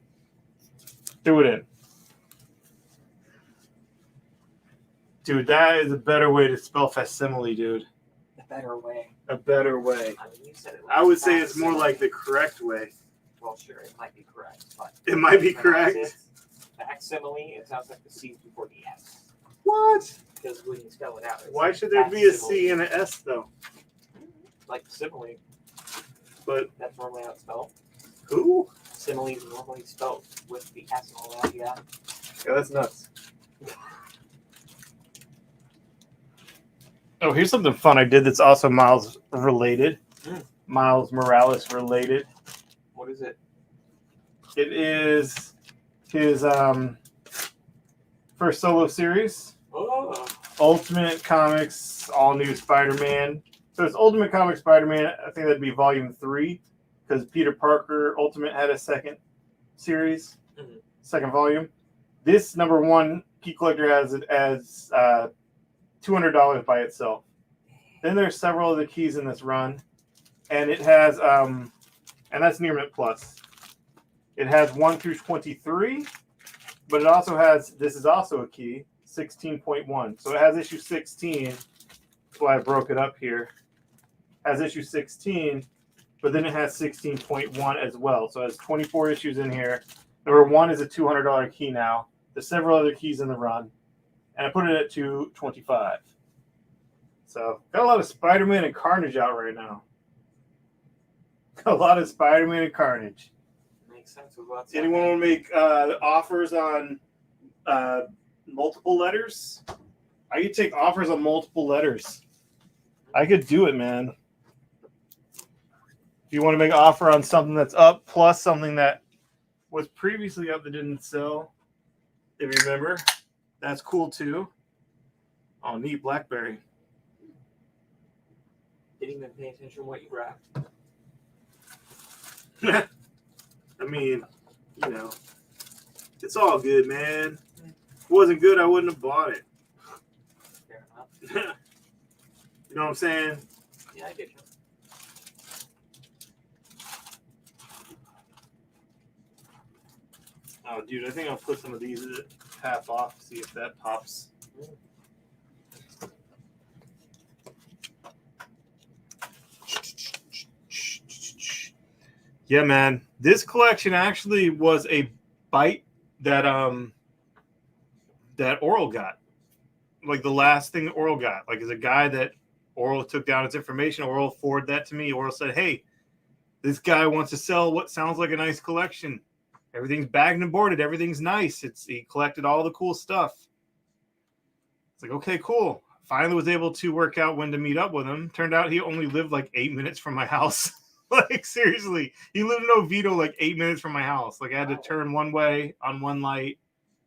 threw it in. Dude, that is a better way to spell facsimile, dude. A better way. A better way. I mean, you said it was I would say it's more facsimile. like the correct way. Well, sure, it might be correct, but It might be pronounce correct. it Facsimile, it sounds like the C before the S. What? Because when you spell it out, it's Why like should there be a facsimile. C and an S though? Like simile, But that's normally how it's spelled. who? Simile is normally spelled with the S and all that, yeah. Yeah, that's nuts. Oh, here's something fun I did that's also Miles related. Mm. Miles Morales related. What is it? It is his first solo series, Oh, Ultimate Comics All New Spider-Man. So it's Ultimate Comics Spider-Man. I think that'd be volume 3 because Peter Parker Ultimate had a second series, Mhm. second volume. This number 1 key collector has it as $200 by itself. Then there's several other keys in this run, and it has and that's near mint plus. It has 1 through 23, but it also has, this is also a key, 16.1. So it has issue 16. That's why I broke it up here. Has issue 16, but then it has 16.1 as well. So it has 24 issues in here. Number 1 is a $200 key now. There's several other keys in the run. And I put it at $225. So got a lot of Spider-Man and Carnage out right now. Got a lot of Spider-Man and Carnage. makes sense with what's Anyone want to make offers on multiple letters? I could take offers on multiple letters. I could do it, man. If you want to make an offer on something that's up plus something that was previously up that didn't sell, if you remember, that's cool too. Oh, neat, BlackBerry. Didn't even pay attention to what you grabbed. I mean, you know, it's all good, man. If it wasn't good, I wouldn't have bought it. Fair enough. You know what I'm saying? Yeah, I get you. Oh, dude, I think I'll put some of these at half off, see if that pops. Yeah, man. This collection actually was a bite that that Oral got. Like the last thing that Oral got. Like as a guy that Oral took down its information, Oral forwarded that to me. Oral said, "Hey, this guy wants to sell what sounds like a nice collection. Everything's bagged and boarded. Everything's nice. He collected all the cool stuff." It's like, okay, cool. finally was able to work out when to meet up with him. Turned out he only lived like 8 minutes from my house. Like, seriously, he lived in Oviedo like 8 minutes from my house. Like, I had to turn one way on one light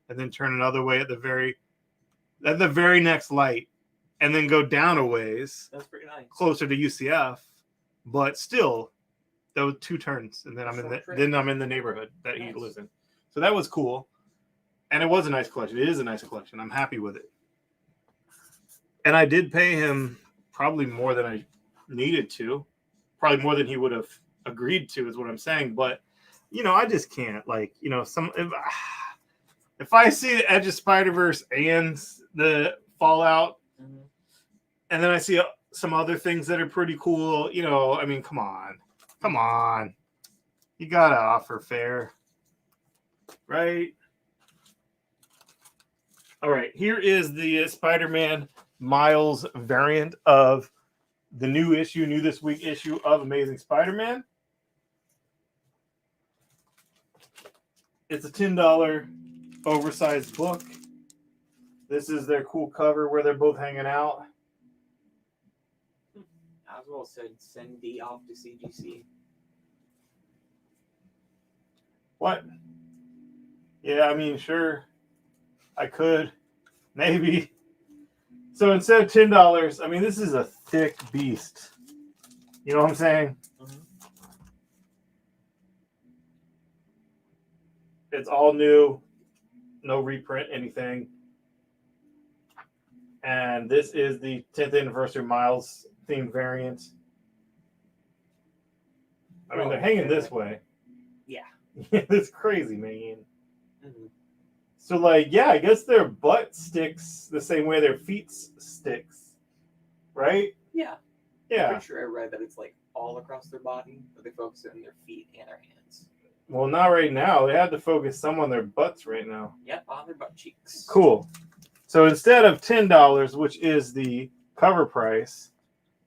and then turn another way at the very next light, and then go down a ways. That's pretty nice. Closer to UCF, but still, those 2 turns, and then I'm in the neighborhood that he lives in. So that was cool, and it was a nice collection. It is a nice collection. I'm happy with it, and I did pay him probably more than I needed to, probably more than he would have agreed to, is what I'm saying. But I just can't, like, if I see the Edge of Spider-Verse and the Fallout, and then I see some other things that are pretty cool, I mean, come on. You gotta offer fair, right? All right, here is the Spider-Man Miles variant of the new this week issue of Amazing Spider-Man. It's a $10 oversized book. This is their cool cover where they're both hanging out. Oswald said, "Send D off to CGC." What? Yeah, I mean, sure. I could. Maybe. So instead of $10, I mean, this is a thick beast. You know what I'm saying? Mm-hmm. It's all new. No reprint, anything. And this is the 10th anniversary Miles themed variant. I mean, they're hanging this way. Yeah. It's crazy, man. Mm-hmm. So, like, yeah, I guess their butt sticks the same way their feet sticks, right? Yeah. I'm Yeah. pretty sure I read that it's like all across their body, but they focus on their feet and their hands. Well, not right now. They had to focus some on their butts right now. Yep, on their butt cheeks. Cool. So instead of $10, which is the cover price,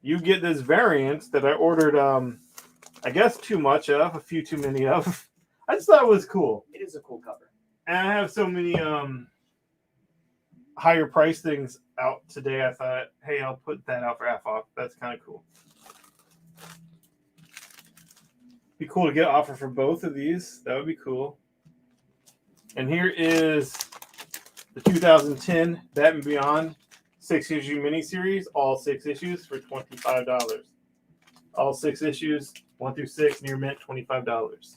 you get this variant that I ordered, I guess too much of, a few too many of. I just thought it was cool. It is a cool cover. And I have so many higher price things out today. I thought, hey, I'll put that out for half off. That's kind of cool. Be cool to get an offer for both of these. That would be cool. And here is the 2010 Batman Beyond 6-issue miniseries, all 6 issues for $25. All 6 issues, 1 through 6, near mint, $25.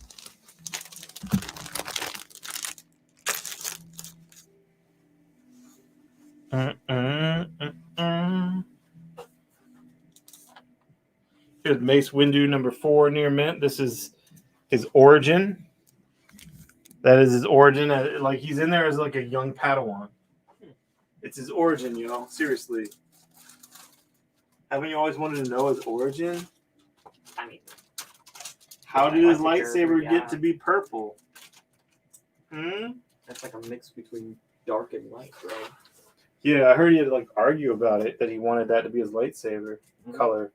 Here's Mace Windu #4 near mint. This is his origin. That is his origin. Like, he's in there as like a young Padawan. It's his origin, seriously. Haven't you always wanted to know his origin? I mean, how did his lightsaber yeah. get to be purple? That's like a mix between dark and light, bro. Yeah, I heard he had to argue about it, that he wanted that to be his lightsaber color.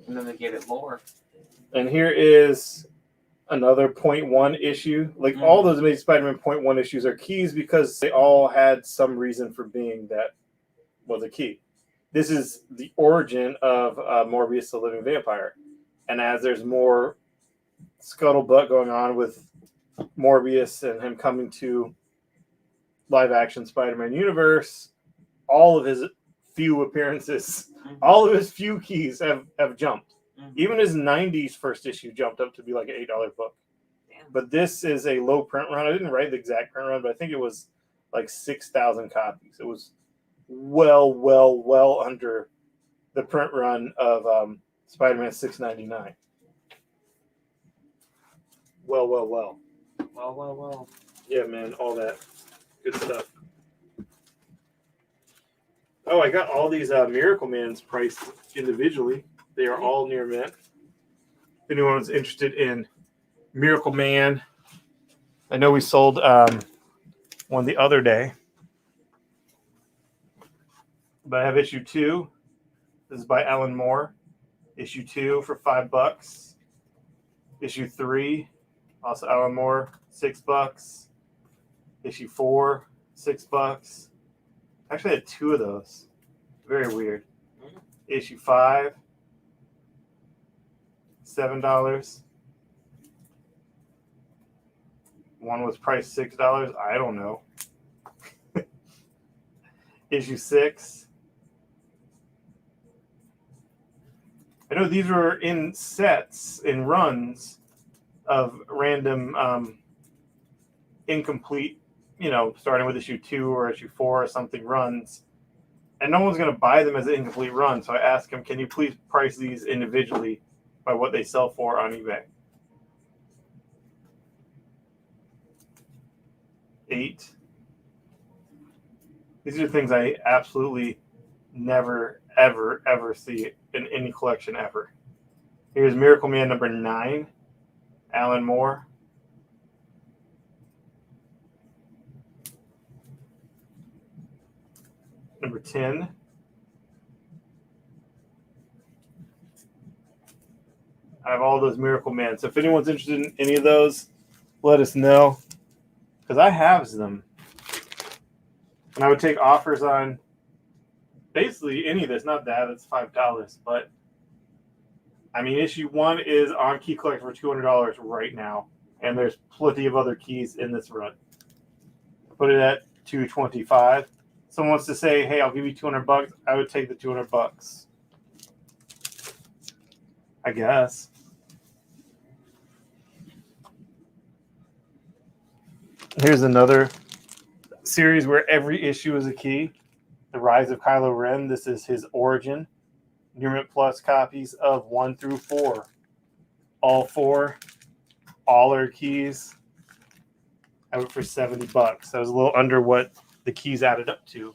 And then they gave it lore. And here is another 0.1 issue. All those Amazing Spider-Man 0.1 issues are keys because they all had some reason for being that was a key. This is the origin of Morbius the Living Vampire. And as there's more scuttlebutt going on with Morbius and him coming to live-action Spider-Man universe, all of his few appearances, all of his few keys have jumped. Even his 90s first issue jumped up to be like an $8 book. Damn. But this is a low print run. I didn't write the exact print run, but I think it was like 6,000 copies. It was well under the print run of Spider-Man 699. Well. Well. Yeah, man, all that good stuff. Oh, I got all these Miracle Mans priced individually. They are all near mint. If anyone's interested in Miracle Man, I know we sold one the other day. But I have issue 2. This is by Alan Moore. Issue 2 for $5. Issue 3, also Alan Moore, $6. Issue 4, $6. Actually, I had 2 of those. Very weird. Mhm. Issue 5, $7. One was priced $6. I don't know. Issue 6. I know these were in sets, in runs of random incomplete, starting with issue 2 or issue 4 or something runs. And no one's going to buy them as an incomplete run. So I asked him, can you please price these individually by what they sell for on eBay? 8. These are things I absolutely never, ever, ever see in any collection ever. Here's Miracle Man number 9, Alan Moore. Number 10. I have all those Miracle Man. So if anyone's interested in any of those, let us know. Because I have them. And I would take offers on basically any of this. Not that, it's $5. But, I mean, issue 1 is on Key Collector for $200 right now. And there's plenty of other keys in this run. Put it at $225. Someone wants to say, hey, I'll give you $200. I would take the $200. I guess. Here's another series where every issue is a key. The Rise of Kylo Ren. This is his origin. Nearmint Plus copies of 1 through 4. All 4. All are keys. I went for $70. That was a little under what the keys added up to.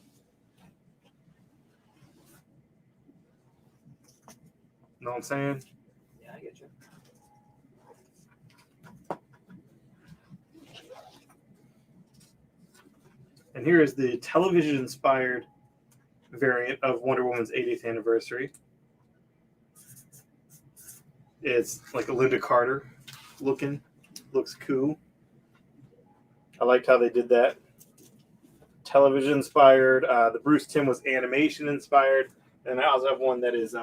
Know what I'm saying? Yeah, I get you. And here is the television-inspired variant of Wonder Woman's 80th anniversary. It's like a Linda Carter looking. Looks cool. I liked how they did that. Television-inspired. The Bruce Timm was animation-inspired. And I also have one that is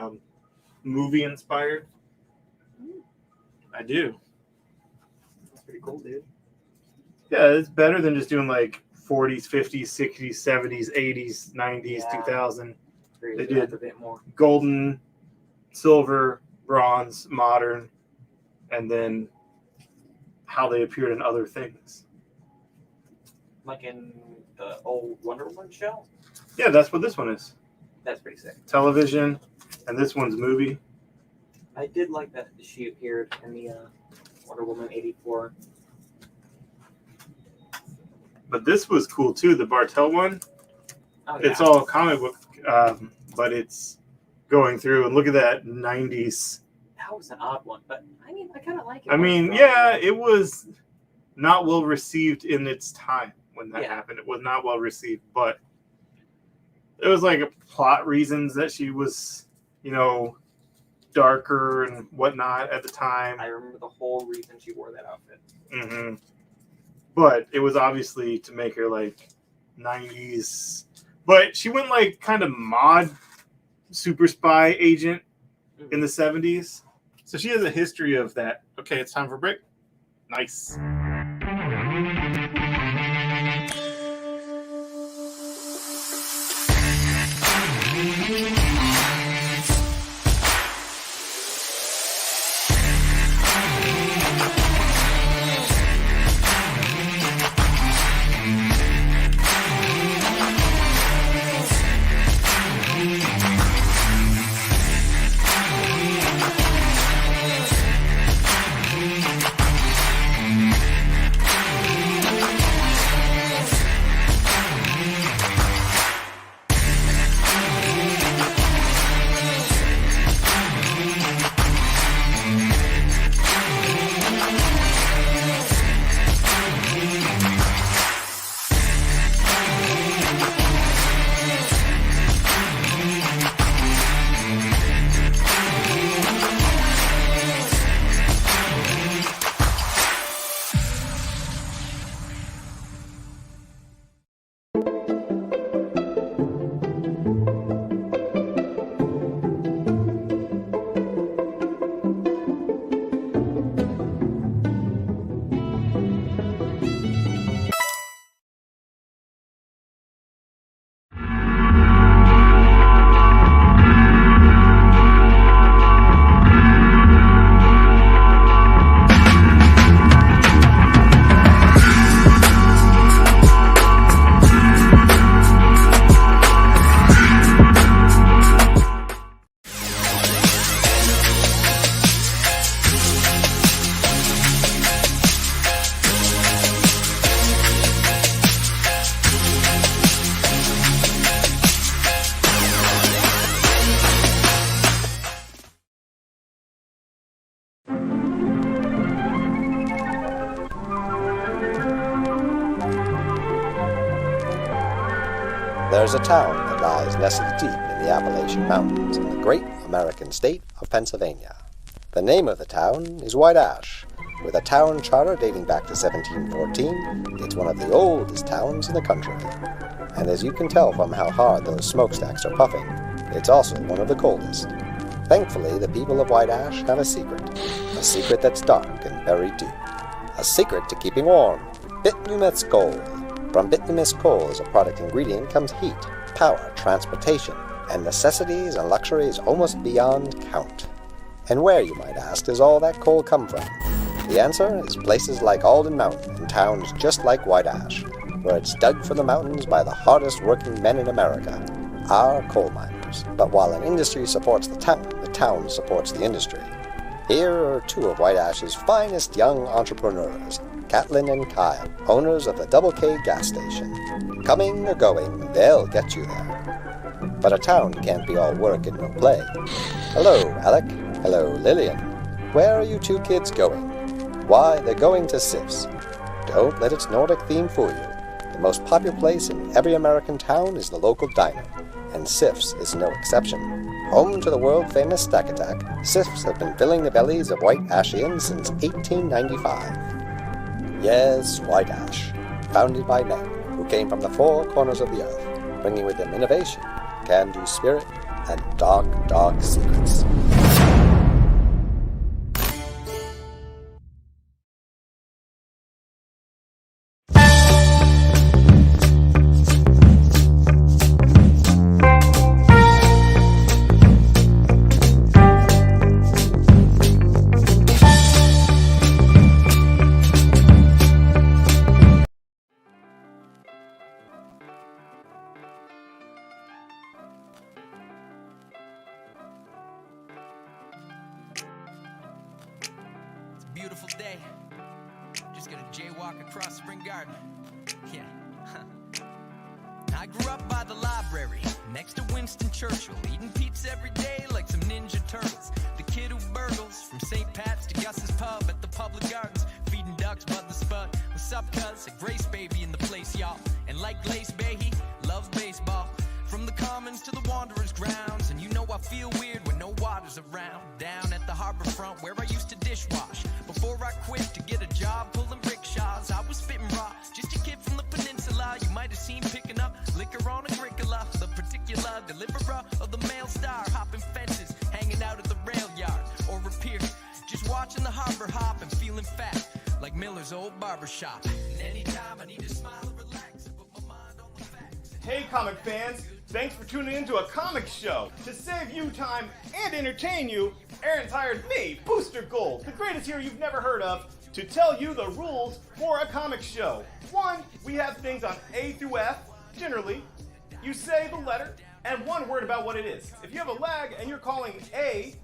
movie-inspired. I do. That's pretty cool, dude. Yeah, it's better than just doing like 40s, 50s, 60s, 70s, 80s, 90s, Yeah. 2000. Agree They with that did. a bit more. Golden, silver, bronze, modern, and then how they appeared in other things. Like in the old Wonder Woman show. Yeah, that's what this one is. That's pretty sick. Television, and this one's movie. I did like that she appeared in the Wonder Woman 84. But this was cool too, the Bartel one. Oh, yeah. It's all comic book, but it's going through, and look at that 90s. That was an odd one, but I mean, I kind of like it. I mean, yeah, it was not well received in its time when that happened. It was not well received, but it was like plot reasons that she was, darker and whatnot at the time. I remember the whole reason she wore that outfit. Mm-hmm. But it was obviously to make her like 90s. But she went like kind of mod super spy agent in the 70s. So she has a history of that. Okay, it's time for break. Nice. There's a town that lies nestled deep in the Appalachian Mountains in the great American state of Pennsylvania. The name of the town is White Ash. With a town charter dating back to 1714, it's one of the oldest towns in the country. And as you can tell from how hard those smokestacks are puffing, it's also one of the coldest. Thankfully, the people of White Ash have a secret that's dark and buried deep. A secret to keeping warm, bituminous coal. From bituminous coal as a product ingredient comes heat, power, transportation, and necessities and luxuries almost beyond count. And where, you might ask, does all that coal come from? The answer is places like Alden Mountain and towns just like White Ash, where it's dug from the mountains by the hardest working men in America, our coal miners. But while an industry supports the town supports the industry. Here are two of White Ash's finest young entrepreneurs, Catlin and Kyle, owners of the Double K gas station. Coming or going, they'll get you there. But a town can't be all work and no play. Hello, Alec. Hello, Lillian. Where are you two kids going? Why, they're going to Sif's. Don't let its Nordic theme fool you. The most popular place in every American town is the local diner, and Sif's is no exception. Home to the world-famous Stack Attack, Sif's have been filling the bellies of White Ashians since 1895. Yes, White Ash, founded by men who came from the four corners of the earth, bringing with them innovation, can-do spirit, and dark, dark secrets. Beautiful day. Just gonna jaywalk across Spring Garden. Yeah. I grew up by the library, next to Winston Churchill, eating pizza every day like some Ninja Turtles. The kid who burgles from St. Pat's to Gus's Pub at the Public Gardens, feeding ducks Bud the Spud. What's up, cuz? A Grace baby in the place, y'all. And like Glace Bay, he loves baseball. From the Commons to the Wanderers grounds, and you know I feel weird when no water's around. Down at the harbor front where I used to dishwash. Before I quit to get a job pulling rickshaws, I was spitting raw, just a kid from the peninsula. You might have seen picking up liquor on Agricola, the particular deliverer of the Mail Star, hopping fences, hanging out at the rail yard, or a pier, just watching the harbor hop and feeling fat, like Miller's old barbershop. And anytime I need to smile or relax, I put my mind on the facts. Hey, comic fans! Thanks for tuning in to a comic show. To save you time and entertain you, Aaron's hired me, Booster Gold, the greatest hero you've never heard of, to tell you the rules for a comic show. 1, we have things on A through F. Generally, you say the letter and one word about what it is. If you have a lag and you're calling A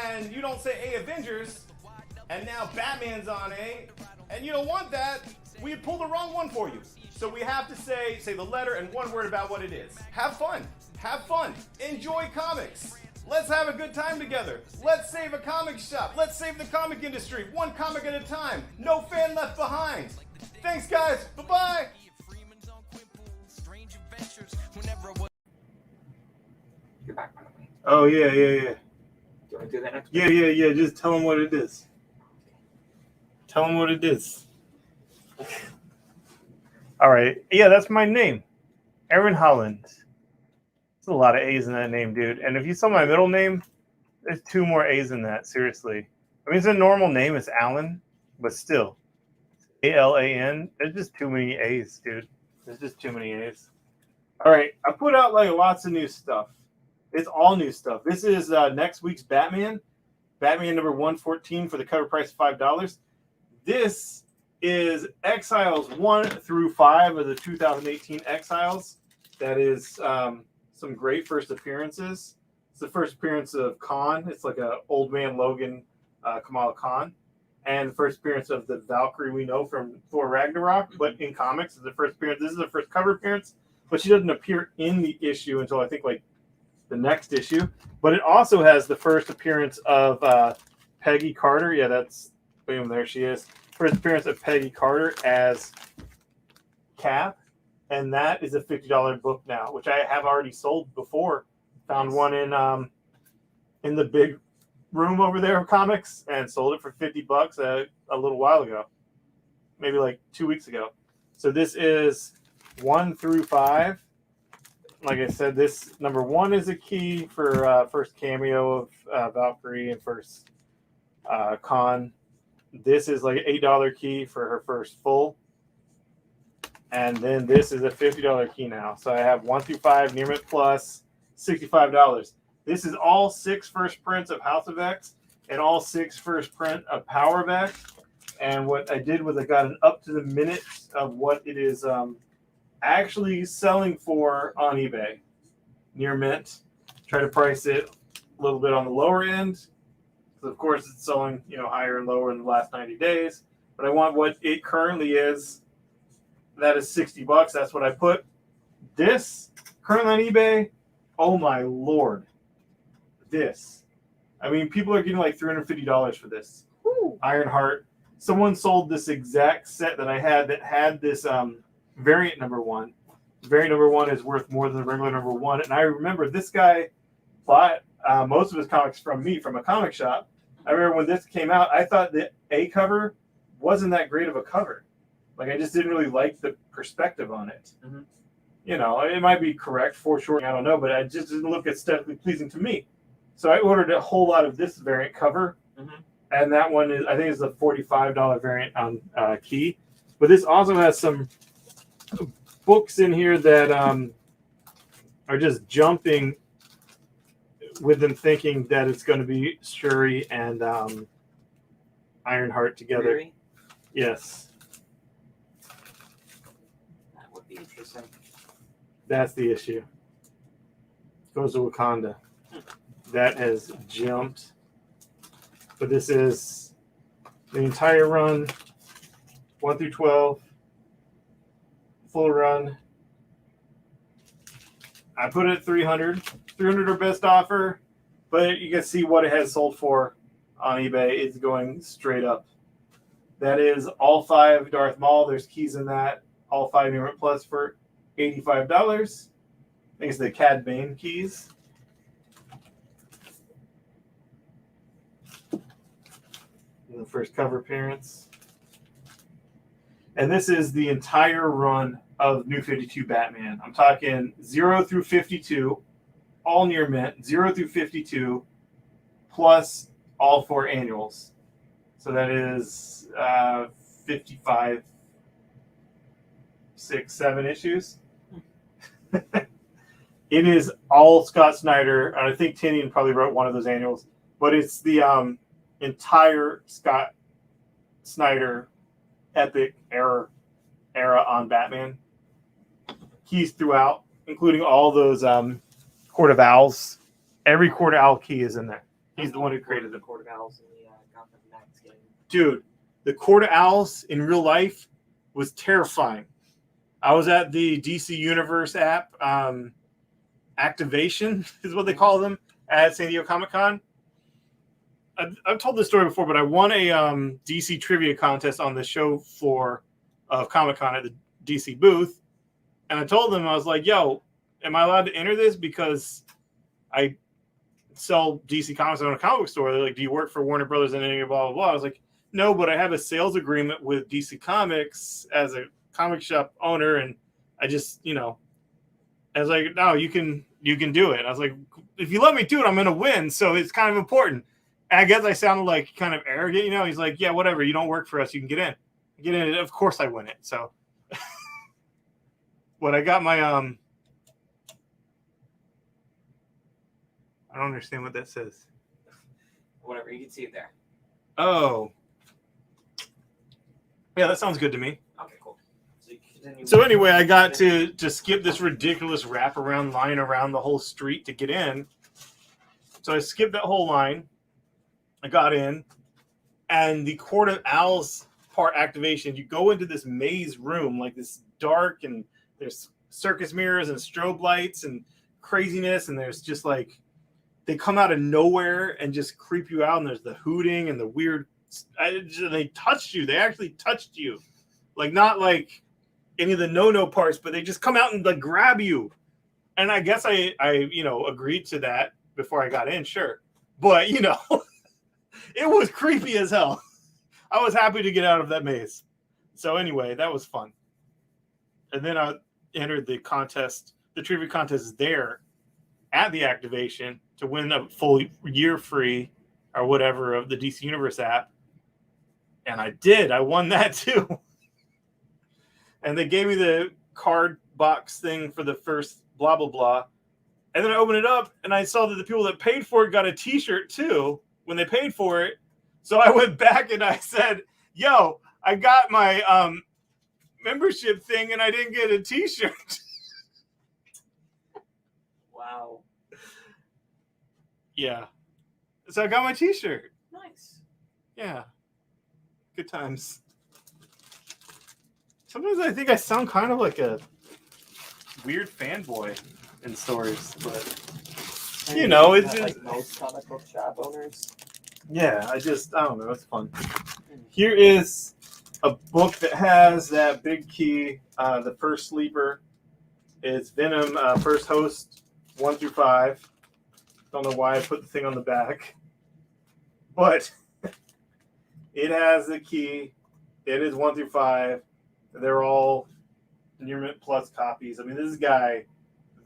and you don't say A Avengers, and now Batman's on A, and you don't want that, we pull the wrong one for you. So we have to say the letter and one word about what it is. Have fun. Have fun. Enjoy comics. Let's have a good time together. Let's save a comic shop. Let's save the comic industry. One comic at a time. No fan left behind. Thanks, guys. Bye-bye. You're back, by the way. Oh, yeah. Do you want to do that next? Yeah. Just tell them what it is. Tell them what it is. All right. Yeah, that's my name. Aaron Holland. There's a lot of A's in that name, dude. And if you saw my middle name, there's 2 more A's in that. Seriously. I mean, it's a normal name. It's Alan, but still. A-L-A-N. There's just too many A's, dude. There's just too many A's. All right. I put out like lots of new stuff. It's all new stuff. This is next week's Batman. Batman number 114 for the cover price of $5. This is Exiles 1 through 5 of the 2018 Exiles. That is some great first appearances. It's the first appearance of Khan. It's like a old man Logan, Kamala Khan. And the first appearance of the Valkyrie we know from Thor Ragnarok, but in comics, is the first appearance. This is the first cover appearance, but she doesn't appear in the issue until I think like the next issue. But it also has the first appearance of Peggy Carter. Yeah, that's, boom, there she is. First appearance of Peggy Carter as Cap. and that is a $50 book now, which I have already sold before. Found one in the big room over there of comics and sold it for $50 a little while ago, maybe like 2 weeks ago. So this is 1 through 5. Like I said, this number 1 is a key for first cameo of Valkyrie and first con. This is like an $8 key for her first full. And then this is a $50 key now. So I have 1 through 5, Near Mint Plus, $65. This is all 6 first prints of House of X and all 6 first print of Power of X. And what I did was I got an up to the minute of what it is actually selling for on eBay. Near mint. Try to price it a little bit on the lower end. Of course, it's selling, higher and lower in the last 90 days. But I want what it currently is. That is $60. That's what I put. This currently on eBay. Oh my Lord. This. I mean, people are getting like $350 for this. Woo. Ironheart. Someone sold this exact set that I had that had this variant number 1. Variant number 1 is worth more than the regular number 1. And I remember this guy bought most of his comics from me, from a comic shop. I remember when this came out, I thought the A cover wasn't that great of a cover. Like, I just didn't really like the perspective on it. Mm-hmm. It might be correct for sure. I don't know, but it just didn't look aesthetically pleasing to me. So I ordered a whole lot of this variant cover. Mm-hmm. And that one is, I think, is the $45 variant on key. But this also has some books in here that are just jumping with them thinking that it's going to be Shuri and Ironheart together. Really? Yes. That would be interesting. That's the issue. Goes to Wakanda. That has jumped. But this is the entire run, 1 through 12, full run. I put it at 300. 300 are best offer, but you can see what it has sold for on eBay. It's going straight up. That is all 5 Darth Maul. There's keys in that. All 5 Near Mint Plus for $85. I think it's the Cad Bane keys. The first cover appearance. And this is the entire run of New 52 Batman. I'm talking 0 through 52, all near mint, 0 through 52, plus all 4 annuals. So that is 55, 6, 7 issues. It is all Scott Snyder. And I think Tinian probably wrote one of those annuals, but it's the entire Scott Snyder epic era on Batman. Keys throughout, including all those Court of Owls. Every Court of Owl key is in there. He's the one who created them. Court of Owls in the Gotham Knights game. Dude, the Court of Owls in real life was terrifying. I was at the DC Universe app, Activation is what they call them, at San Diego Comic-Con. I've told this story before, but I won a DC trivia contest on the show floor of Comic-Con at the DC booth. And I told them, I was like, yo, am I allowed to enter this? Because I sell DC Comics on a comic book store. They're like, do you work for Warner Brothers and any blah, blah, blah. I was like, no, but I have a sales agreement with DC Comics as a comic shop owner. And I just, I was like, no, you can do it. I was like, if you let me do it, I'm going to win. So it's kind of important. And I guess I sounded like kind of arrogant, He's like, yeah, whatever. You don't work for us. You can get in. Get in. Of course I win it. So what I got my I don't understand what that says. Whatever, you can see it there. Oh. Yeah, that sounds good to me. Okay, cool. So, you continue So anyway, I got to skip this ridiculous wraparound line around the whole street to get in. So I skipped that whole line. I got in, and the Court of Owls part activation, you go into this maze room, like this dark, and there's circus mirrors and strobe lights and craziness, and there's just like, they come out of nowhere and just creep you out, and there's the hooting and the weird, they touched you. They actually touched you. Like, not like any of the no parts, but they just come out and like grab you. And I guess I agreed to that before I got in, sure. But it was creepy as hell. I was happy to get out of that maze. So anyway, that was fun. And then I entered the contest, the trivia contest there at the activation to win a full year free or whatever of the DC Universe app. And I did. I won that too. And they gave me the card box thing for the first blah, blah, blah. And then I opened it up and I saw that the people that paid for it got a t-shirt too when they paid for it. So I went back and I said, yo, I got my membership thing and I didn't get a t-shirt. Wow. Yeah. So I got my t-shirt. Nice. Yeah. Good times. Sometimes I think I sound kind of like a weird fanboy in stories, but it's just like most comic book shop owners. yeah, I don't know, it's fun. Here is a book that has that big key. The first sleeper is Venom, first host 1 through 5. Don't know why I put the thing on the back, but it has the key. It is 1 through 5. They're all Near Mint Plus copies. I mean, this guy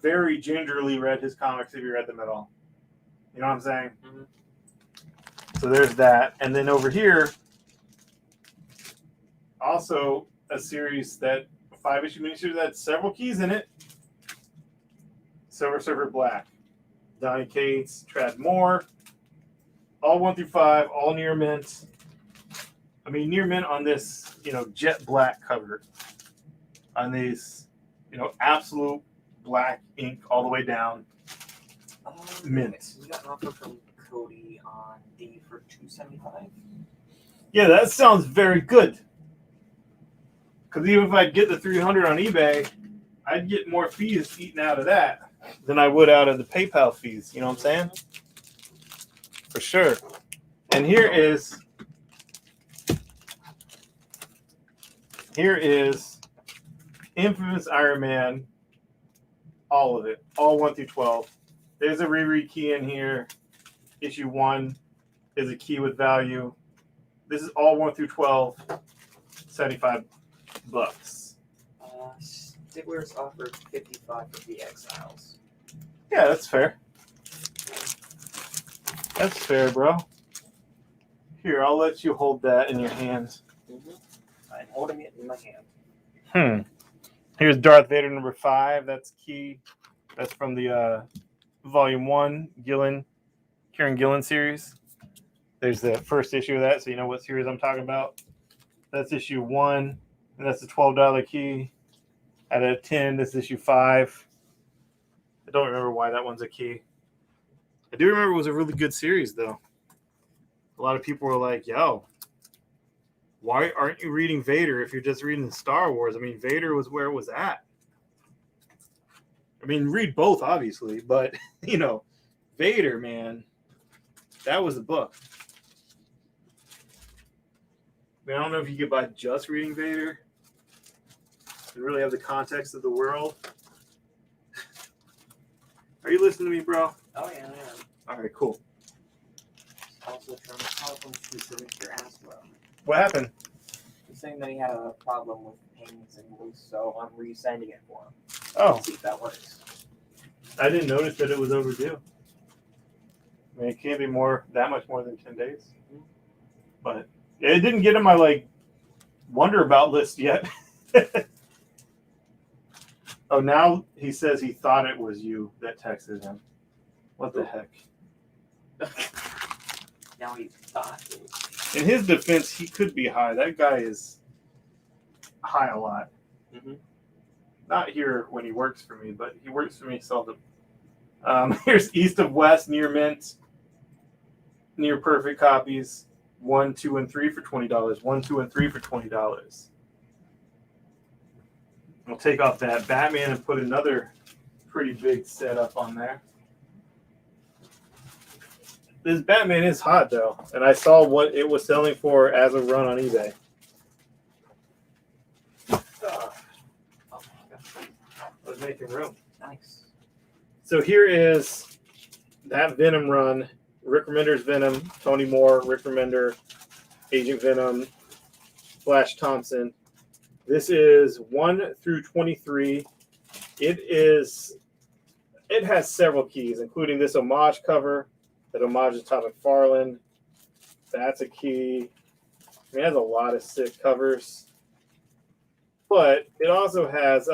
very gingerly read his comics if he read them at all. You know what I'm saying? Mm-hmm. So there's that. And then over here, also a series that 5-issue miniseries that had several keys in it. Silver Surfer Black, Donny Cates, Trad Moore, all 1 through 5, all Near Mint. I mean, Near Mint on this, jet black cover. On these, absolute black ink all the way down. Mint. So we got an offer from Cody on D for $275. Yeah, that sounds very good. Because even if I get the 300 on eBay, I'd get more fees eaten out of that than I would out of the PayPal fees. You know what I'm saying? For sure. And here is Infamous Iron Man. All of it. All 1 through 12. There's a reread key in here. Issue 1 is a key with value. This is all 1 through 12. $75. Stigler's offered $55 for the Exiles. Yeah, that's fair. That's fair, bro. Here, I'll let you hold that in your hand. Mm-hmm. I'm holding it in my hand. Here's Darth Vader number 5. That's key. That's from the Volume 1 Kieran Gillen series. There's the first issue of that, so you know what series I'm talking about. That's issue 1, and that's the $12 key. Out of 10, this is issue 5. I don't remember why that one's a key. I do remember it was a really good series, though. A lot of people were like, yo, why aren't you reading Vader if you're just reading Star Wars? I mean, Vader was where it was at. I mean, read both, obviously, but, Vader, man, that was the book. I mean, I don't know if you could buy just reading Vader and really have the context of the world. Are you listening to me, bro? Oh, yeah, I am. All right, cool. Also trying to call from Mr. Victor Aslo. What happened? He's saying that he had a problem with payments and loose, so I'm resending it for him. Oh, See if that works. I didn't notice that it was overdue. I mean, it can't be that much more than 10 days. But it didn't get on my, wonder about list yet. Oh, now he says he thought it was you that texted him. What the heck? Now he thought it was. In his defense, he could be high. That guy is high a lot. Mm-hmm. Not here when he works for me, but he works for me seldom. Here's East of West, Near Mint, Near Perfect copies. 1, 2, and 3 for $20. 1, 2, and 3 for $20. I'll take off that Batman and put another pretty big setup on there. This Batman is hot, though, and I saw what it was selling for as a run on eBay. was making room. Nice. So here is that Venom run. Rick Remender's Venom, Tony Moore, Rick Remender, Agent Venom, Flash Thompson. This is 1 through 23. It has several keys, including this homage cover that homages Todd McFarlane. That's a key. I mean, it has a lot of sick covers. But it also has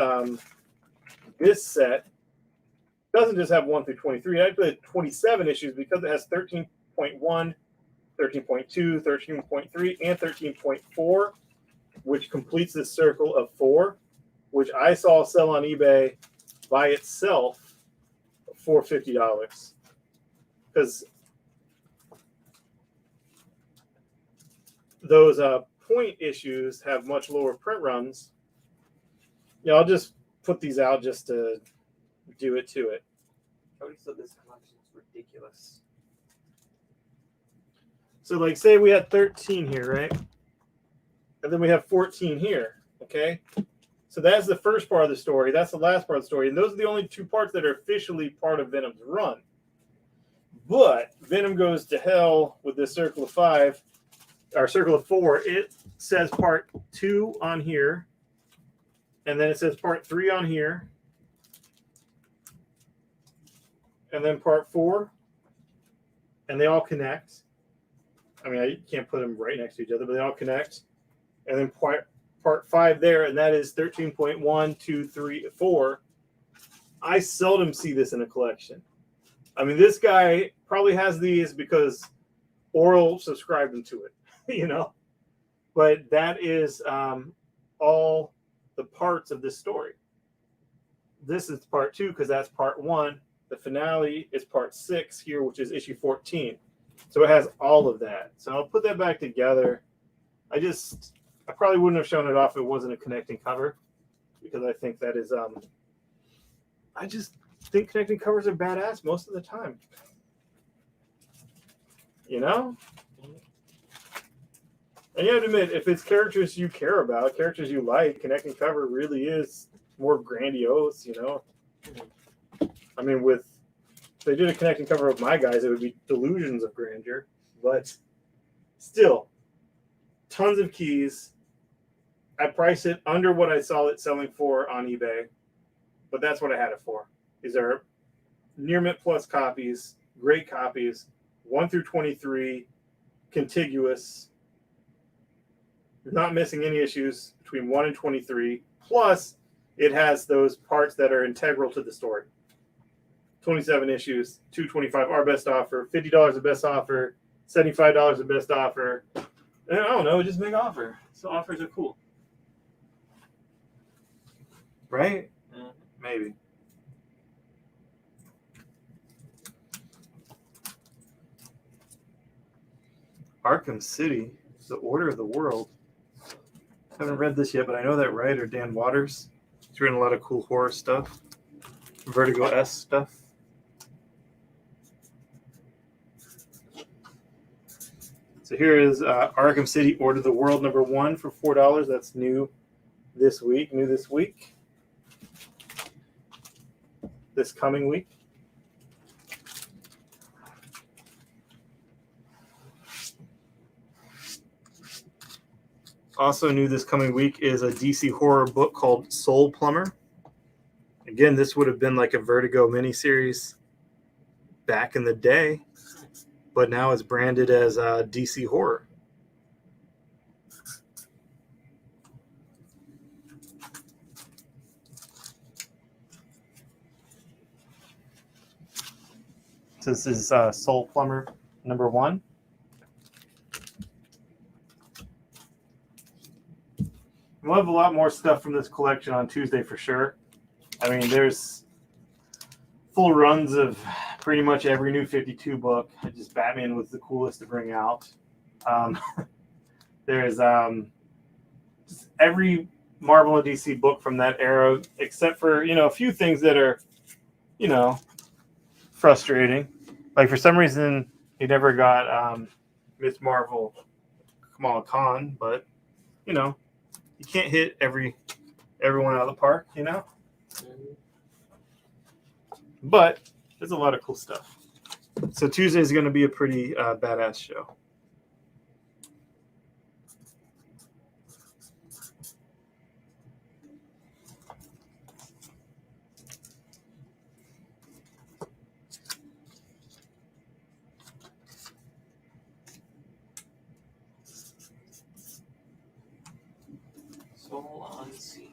this set. Doesn't just have 1 through 23. I put 27 issues because it has 13.1, 13.2, 13.3, and 13.4, which completes the circle of 4, which I saw sell on eBay by itself for $50. Because those point issues have much lower print runs. You know, I'll just put these out just to do it to it. Cody said this collection is ridiculous. So, like, say we had 13 here, right? And then we have 14 here, okay? So that's the first part of the story. That's the last part of the story. And those are the only 2 parts that are officially part of Venom's run. But Venom goes to hell with this circle of 5, or circle of 4. It says part 2 on here. And then it says part 3 on here. And then part 4. And they all connect. I mean, I can't put them right next to each other, but they all connect. And then part 5 there, and that is 13.1, 2, 3, 4. I seldom see this in a collection. I mean, this guy probably has these because Oral subscribed him to it, you know. But that is all the parts of this story. This is part 2 because that's part 1. The finale is part 6 here, which is issue 14. So it has all of that. So I'll put that back together. I probably wouldn't have shown it off if it wasn't a connecting cover, because I think that is I just think connecting covers are badass most of the time. You know? And you have to admit, if it's characters you care about, characters you like, connecting cover really is more grandiose, you know? I mean, if they did a connecting cover of my guys, it would be delusions of grandeur. But still, tons of keys. I priced it under what I saw it selling for on eBay, but that's what I had it for. These are near mint plus copies, great copies, 1 through 23, contiguous. You're not missing any issues between 1 and 23. Plus, it has those parts that are integral to the story. 27 issues, $225 our best offer, $50 the best offer, $75 the best offer. And I don't know, just make offer. So offers are cool. Right? Maybe. Arkham City, The Order of the World. I haven't read this yet, but I know that writer, Dan Waters, he's written a lot of cool horror stuff, Vertigo-esque stuff. So here is Arkham City, Order of the World, #1 for $4. That's new this week. This coming week. Also new this coming week is a DC horror book called Soul Plumber. Again, this would have been like a Vertigo miniseries back in the day, but now it's branded as DC horror. So this is Soul Plumber #1. We'll have a lot more stuff from this collection on Tuesday for sure. I mean, there's full runs of pretty much every new 52 book. Just Batman was the coolest to bring out. There's just every Marvel and DC book from that era, except for, a few things that are, frustrating. Like, for some reason, he never got Miss Marvel Kamala Khan, but, you can't hit everyone out of the park, But there's a lot of cool stuff. So Tuesday is going to be a pretty badass show. Soul on Sea.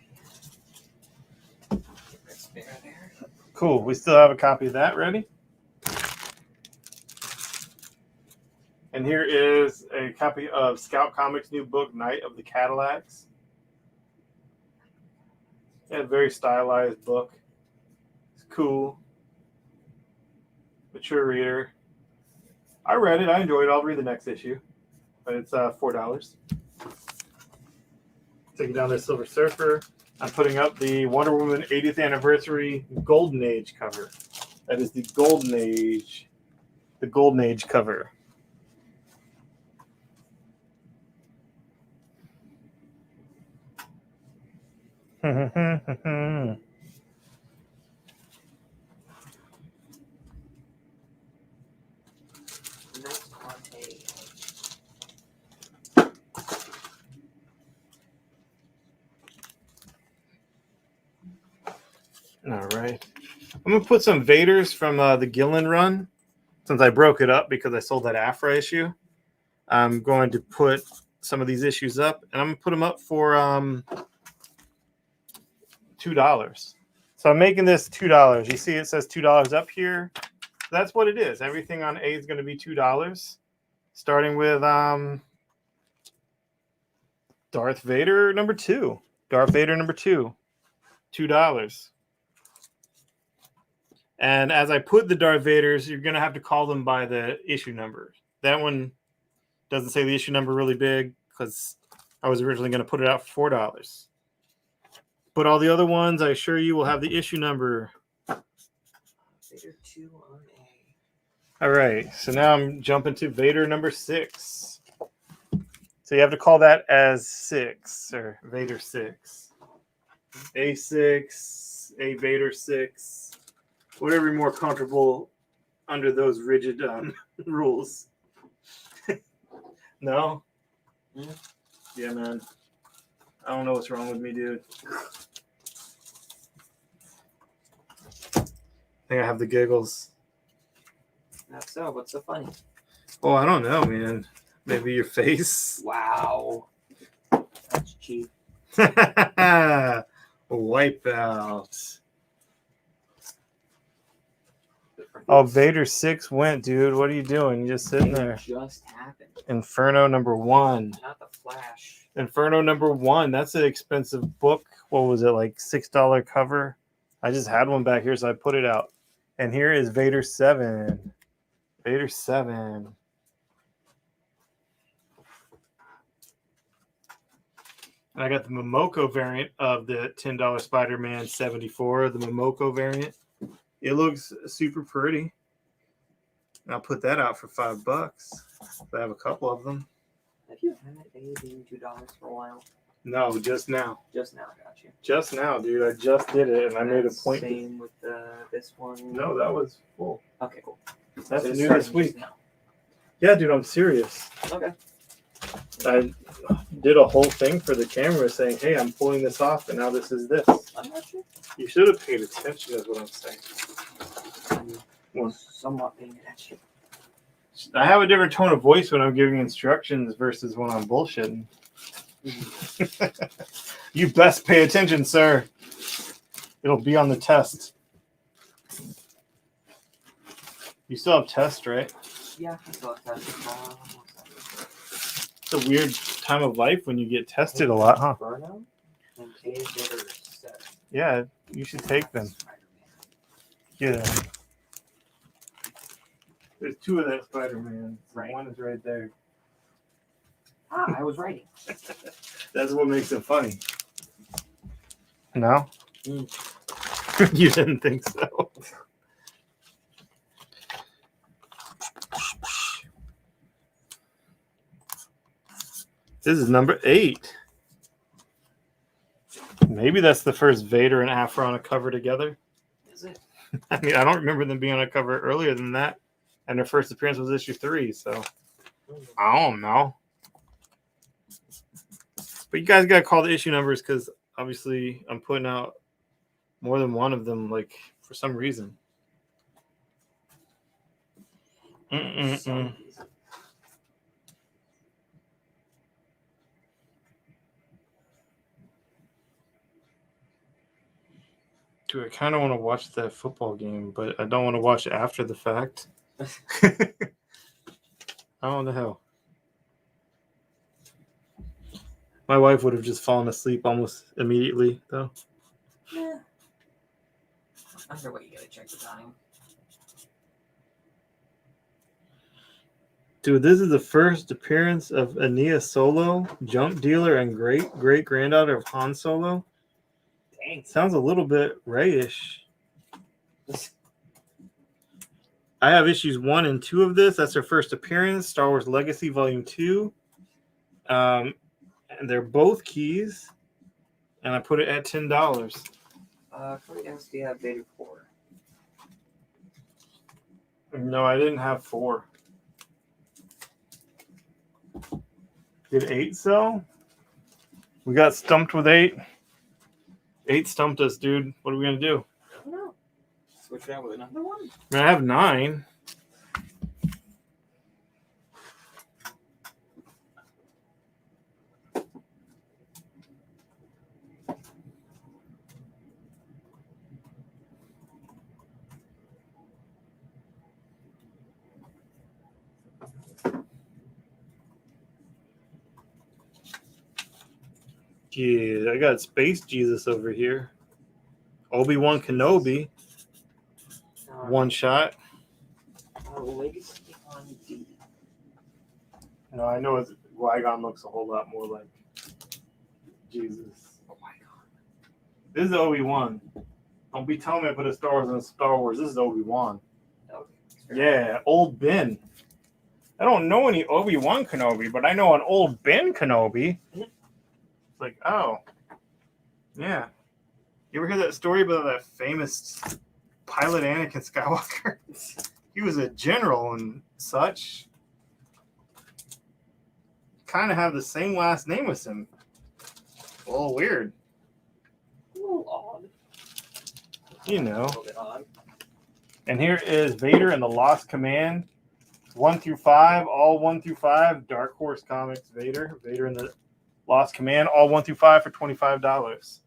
That's there. Cool. We still have a copy of that ready. And here is a copy of Scout Comics' new book, Night of the Cadillacs. Yeah, very stylized book. It's cool. Mature reader. I read it. I enjoyed it. I'll read the next issue. But it's $4. Taking down their Silver Surfer. I'm putting up the Wonder Woman 80th Anniversary Golden Age cover. That is the Golden Age. The Golden Age cover. Next on All right. I'm going to put some Vaders from the Gillen run. Since I broke it up because I sold that Afra issue, I'm going to put some of these issues up, and I'm going to put them up for $2. So I'm making this $2. You see it says $2 up here. That's what it is. Everything on A is going to be $2. Starting with Darth Vader number 2. Darth Vader number 2. $2. And as I put the Darth Vaders, you're going to have to call them by the issue number. That one doesn't say the issue number really big because I was originally going to put it out for $4. But all the other ones, I assure you, will have the issue number. Vader 2 on A. All right. So now I'm jumping to Vader number 6. So you have to call that as 6 or Vader 6. A6, A Vader 6. Whatever you're more comfortable under those rigid rules. No? Yeah, man. I don't know what's wrong with me, dude. I think I have the giggles. That's so. What's so funny? Oh, I don't know, man. Maybe your face. Wow. That's cheap. Wipeout. Oh, Vader 6 went, dude. What are you doing? You're just sitting there. Just happened. Inferno number 1. Not the Flash. Inferno number 1. That's an expensive book. What was it, like $6 cover? I just had one back here, so I put it out. And here is Vader 7. Vader 7. And I got the Momoko variant of the $10 Spider-Man 74, the Momoko variant. It looks super pretty. I'll put that out for $5. I have a couple of them. Have you had A being $2 for a while? No, just now. Just now, got you. Just now, dude. I just did it, and I made a point. Same with this one. No, that was full. Okay, cool. That's So it's new this starting week. just now. Yeah, dude, I'm serious. Okay. I did a whole thing for the camera saying, hey, I'm pulling this off, and now this is this. I'm not sure. You should have paid attention, is what I'm saying. I'm somewhat paying attention. I have a different tone of voice when I'm giving instructions versus when I'm bullshitting. You best pay attention, sir. It'll be on the test. You still have tests, right? Yeah, I saw that. It's a weird time of life when you get tested a lot, huh? Inferno and A Vader 7. Yeah, you should take them. Yeah. There's 2 of that Spider-Man. Right. One is right there. I was writing. That's what makes it funny. No? Mm. You didn't think so. This is number 8. Maybe that's the first Vader and Afra on a cover together. Is it? I mean, I don't remember them being on a cover earlier than that. And their first appearance was issue 3, so I don't know. But you guys got to call the issue numbers because obviously I'm putting out more than one of them, like, for some reason. Dude, I kind of want to watch that football game, but I don't want to watch it after the fact. How the hell? My wife would have just fallen asleep almost immediately, though. Yeah. Either way, you gotta check the time. Dude, this is the first appearance of Ania Solo, jump dealer and great-granddaughter of Han Solo. Dang. Sounds a little bit Ray-ish. I have issues 1 and 2 of this. That's their first appearance. Star Wars Legacy Volume 2. And they're both keys. And I put it at $10. Cody Dance, do you have Vader 4? No, I didn't have 4. Did 8 sell? We got stumped with 8. 8 stumped us, dude. What are we going to do? I don't know. Switch it out with another one. I mean, I have 9. Yeah, I got Space Jesus over here. Obi-Wan Kenobi. One shot. Legacy on D. No, I know Qui-Gon looks a whole lot more like Jesus. Oh my god. This is Obi-Wan. Don't be telling me I put a Star Wars in Star Wars. This is Obi-Wan. Okay. Yeah, old Ben. I don't know any Obi-Wan Kenobi, but I know an old Ben Kenobi. It's like, oh. Yeah. You ever hear that story about that famous pilot Anakin Skywalker? He was a general and such. Kind of have the same last name as him. A little weird. A little odd. You know. A little bit odd. And here is Vader and the Lost Command. 1 through 5, all 1 through 5. Dark Horse Comics Vader. Vader and the Lost Command, all 1 through 5 for $25.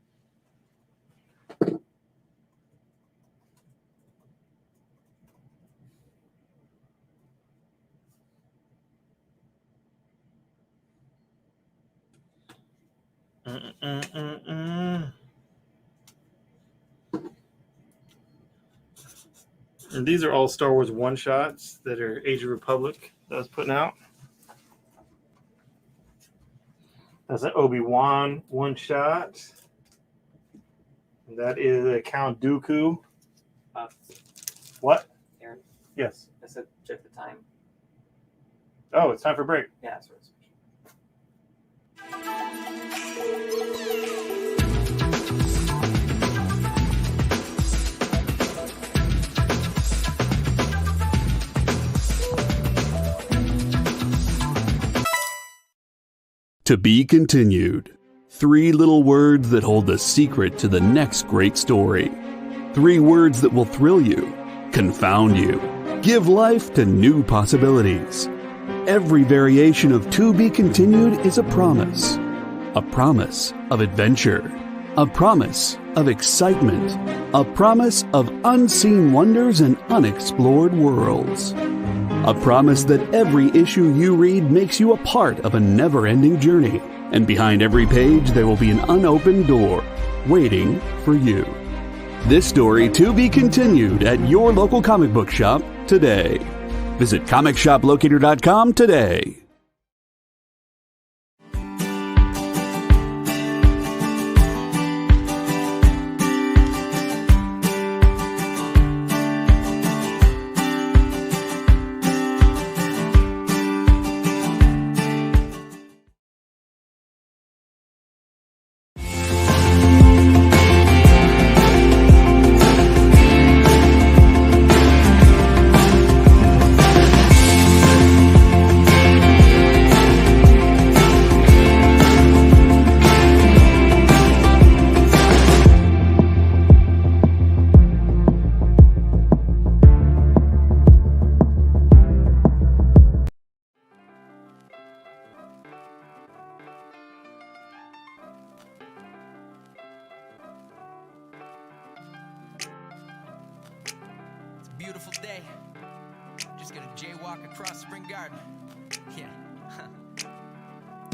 And these are all Star Wars one-shots that are Age of Republic that I was putting out. That's an Obi-Wan one-shot. And that is a Count Dooku. What? Aaron, Yes. I said check the time. Oh, it's time for break. Yeah, that's what it's. To be continued. 3 little words that hold the secret to the next great story. 3 words that will thrill you, confound you, give life to new possibilities. Every variation of To Be Continued is a promise of adventure, a promise of excitement, a promise of unseen wonders and unexplored worlds. A promise that every issue you read makes you a part of a never-ending journey. And behind every page, there will be an unopened door waiting for you. This story to be continued at your local comic book shop today. Visit comicshoplocator.com today. walk across Spring Garden. Yeah.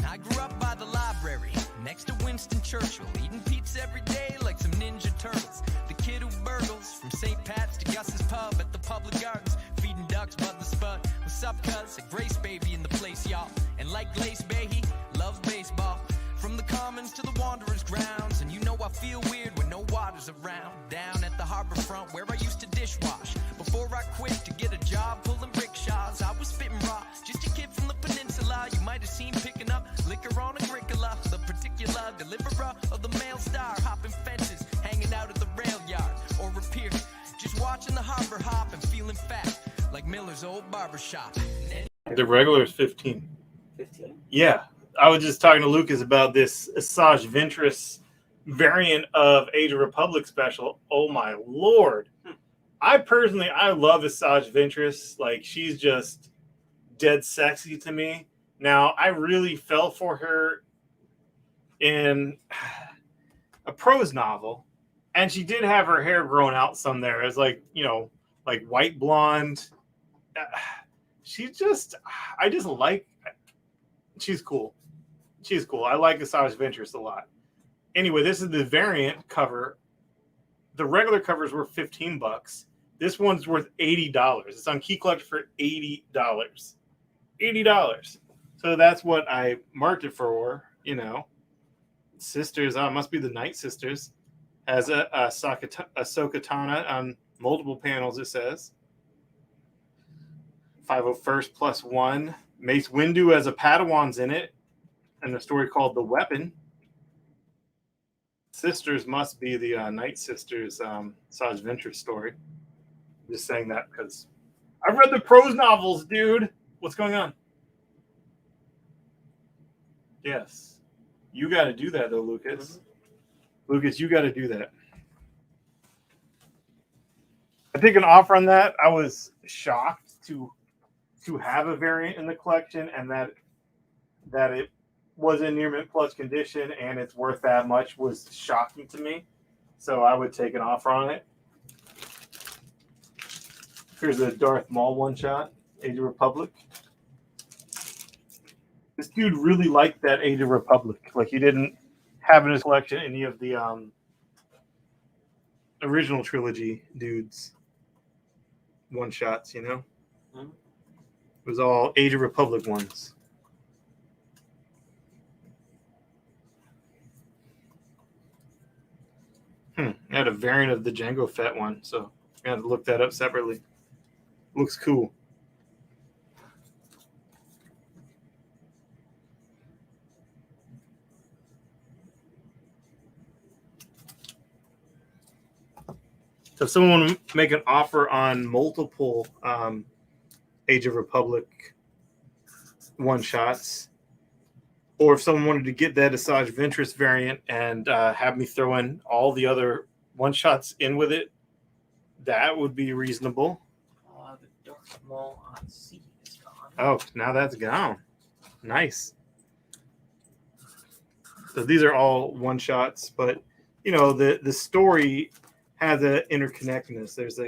I grew up by the library, next to Winston Churchill, eating pizza every day like some Ninja Turtles. The kid who burgles from St. Pat's to Gus's Pub at the Public Gardens, feeding ducks Bud the Spud. What's up, cuz? A Grace baby in the place, y'all. And like Glace Bay, he loves baseball. From the Commons to the Wanderers grounds, and you know I feel weird when no water's around. Down at the harbor front where I used to dishwash. Before I quit to get a job pulling rickshaws, I was spitting raw, just a kid from the peninsula. You might have seen picking up liquor on Agricola, the particular deliverer of the Mail Star, hopping fences, hanging out at the rail yard, or a pier, just watching the harbor hop and feeling fat, like Miller's old barbershop. The regular is 15. 15. Yeah. I was just talking to Lucas about this Asajj Ventress variant of Age of Republic special. Oh my lord. I love Asajj Ventress. Like, she's just dead sexy to me. Now, I really fell for her in a prose novel, and she did have her hair grown out some there. It's like, you know, like white blonde. She's cool. She's cool. I like Asajj Ventress a lot. Anyway, this is the variant cover. The regular covers were $15. This one's worth $80. It's on Key Collector for $80. $80. So that's what I marked it for, you know. Sisters, must be the Night Sisters. Has a Ahsoka Tano on multiple panels, it says. 501st +1. Mace Windu as a Padawan's in it. And a story called The Weapon. Sisters must be the Night Sisters Asajj Ventress story. I'm just saying that because I've read the prose novels, dude. What's going on? Yes. You got to do that, though, Lucas. Lucas, you got to do that. I think an offer on that, I was shocked to have a variant in the collection, and that it was in near mint plus condition and it's worth that much was shocking to me. So I would take an offer on it. Here's a Darth Maul one-shot, Age of Republic. This dude really liked that Age of Republic. Like, he didn't have in his collection any of the original trilogy dudes one-shots, you know? It was all Age of Republic ones. I had a variant of the Jango Fett one, so I had to look that up separately. Looks cool. So if someone want to make an offer on multiple Age of Republic one-shots, or if someone wanted to get that Asajj Ventress variant and have me throw in all the other one-shots in with it, that would be reasonable. The Darth Maul on C is gone. Oh, now that's gone. Nice. So these are all one-shots, but, you know, the story has an interconnectedness. There's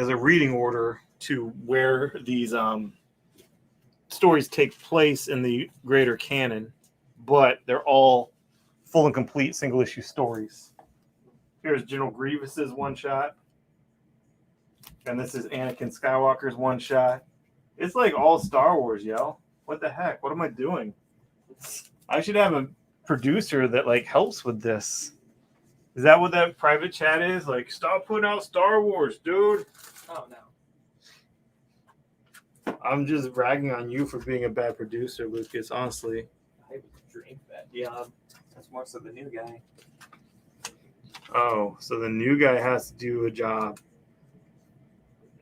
a reading order to where these stories take place in the greater canon, but they're all full and complete single issue stories. Here's General Grievous's one shot, and this is Anakin Skywalker's one shot. It's like all Star Wars, yo. What the heck? What am I doing? I should have a producer that like helps with this. Is that what that private chat is? Like, stop putting out Star Wars, dude. Oh, no. I'm just ragging on you for being a bad producer, Lucas, honestly. I would drink that. Yeah, that's more so the new guy. Oh, so the new guy has to do a job.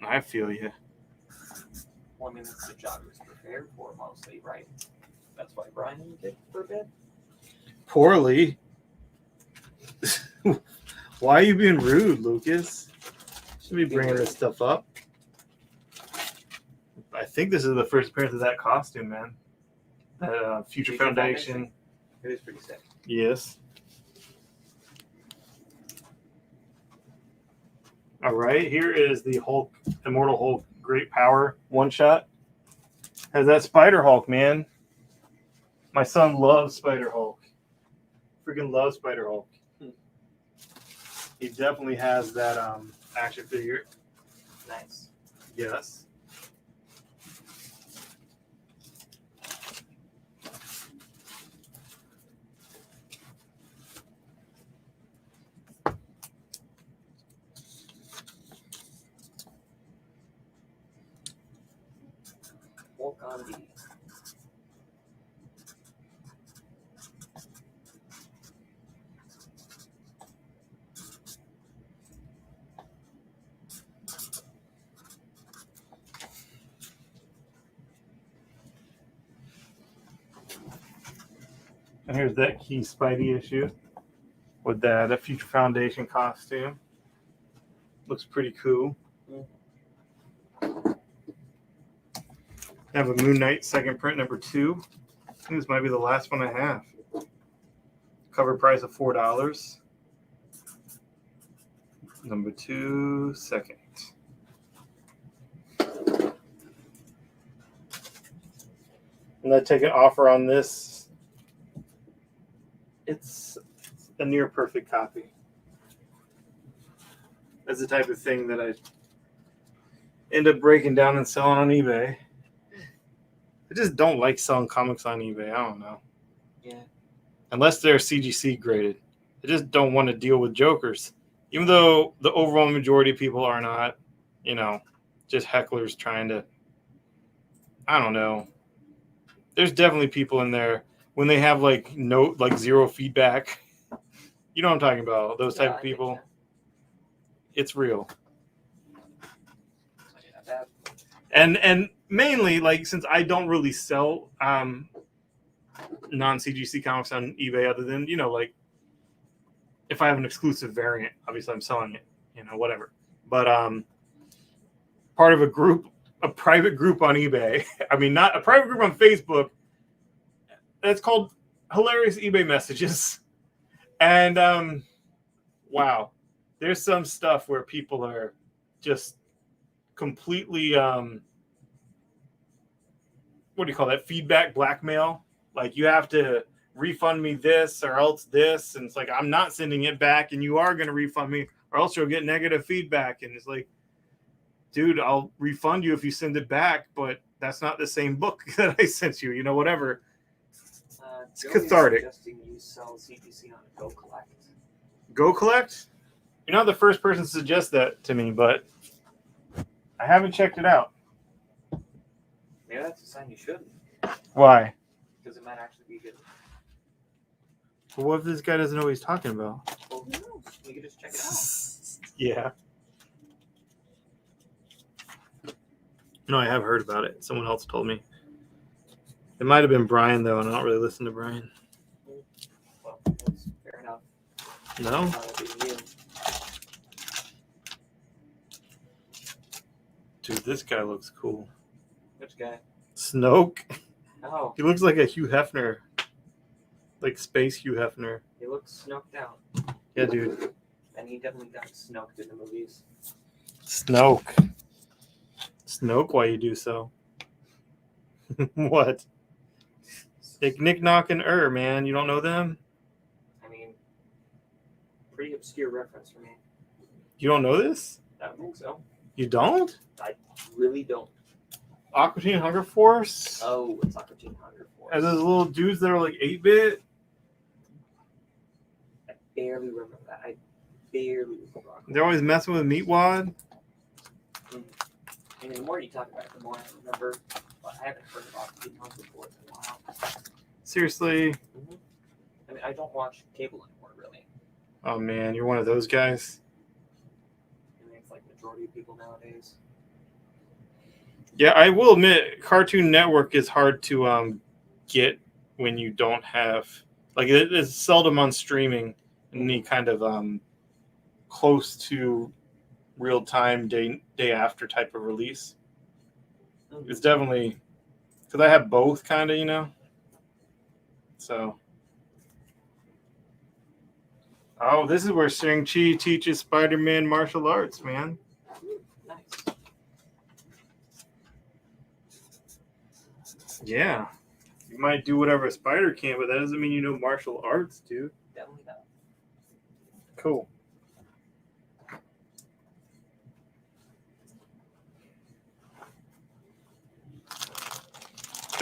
I feel you. Well, I mean, that's the job he was prepared for mostly, right? That's why Brian did for a bit. Poorly. Why are you being rude, Lucas? Should be bringing this stuff up. I think this is the first appearance of that costume, man. That Future Foundation. It is pretty sick. Yes. All right, here is the Hulk, Immortal Hulk, Great Power one shot. Has that Spider Hulk, man. My son loves Spider Hulk. Freaking loves Spider Hulk. He definitely has that action figure. Nice. Yes. Hulk on D. And here's that key Spidey issue with that Future Foundation costume. Looks pretty cool. I have a Moon Knight second print number 2. I think this might be the last one I have. Cover price of $4. Number 2, second. And I take an offer on this. It's a near perfect copy. That's the type of thing that I end up breaking down and selling on eBay. I just don't like selling comics on eBay. I don't know. Yeah. Unless they're CGC graded. I just don't want to deal with jokers. Even though the overwhelming majority of people are not, you know, just hecklers trying to, I don't know. There's definitely people in there when they have like zero feedback. You know what I'm talking about? Those type of people. It's real. And mainly, like, since I don't really sell non-CGC comics on eBay, other than, you know, like, if I have an exclusive variant, obviously I'm selling it, you know, whatever. But part of a private group on eBay. I mean, not a private group on Facebook. That's called Hilarious eBay Messages. And wow, there's some stuff where people are just completely what do you call that? Feedback blackmail. Like, you have to refund me this or else this, and it's like, I'm not sending it back, and you are going to refund me, or else you'll get negative feedback. And it's like, dude, I'll refund you if you send it back, but that's not the same book that I sent you. You know, whatever. It's cathartic. Suggesting you sell CGC on Go Collect. Go Collect? You're not the first person to suggest that to me, but I haven't checked it out. Maybe that's a sign you shouldn't, Why? because it might actually be good. Well, what if this guy doesn't know what he's talking about? Well, who knows? We could just check it out. Yeah. You know, I have heard about it. Someone else told me. It might have been Brian, though, and I don't really listen to Brian. Well, that's fair enough. No? That'll be you. Dude, this guy looks cool. Which guy? Snoke. Oh, He looks like a Hugh Hefner. Like space Hugh Hefner. he looks snoked out. Yeah, dude. And he definitely got snoked in the movies. Snoke. Snoke, why you do so? What? Like Nick Knock and man. You don't know them? I mean, pretty obscure reference for me. You don't know this? I don't think so. You don't? I really don't. Aqua Teen Hunger Force? Oh, it's Aqua Teen Hunger Force. As those little dudes that are like 8-bit? I barely remember that. I barely remember. They're always messing with Meatwad? And the more you talk about it, the more I remember. But I haven't heard of Aqua Teen Hunger Force in a while. Seriously? I mean, I don't watch cable anymore, really. Oh man, you're one of those guys? I mean, it's like majority of people nowadays. Yeah, I will admit, Cartoon Network is hard to get when you don't have, like, it's seldom on streaming in any kind of close to real time day after type of release. It's definitely, because I have both, kind of, you know. So Oh, this is where Shang-Chi teaches Spider-Man martial arts, man. Nice. Yeah. You might do whatever a spider can, but that doesn't mean you know martial arts, dude. Definitely not. Cool.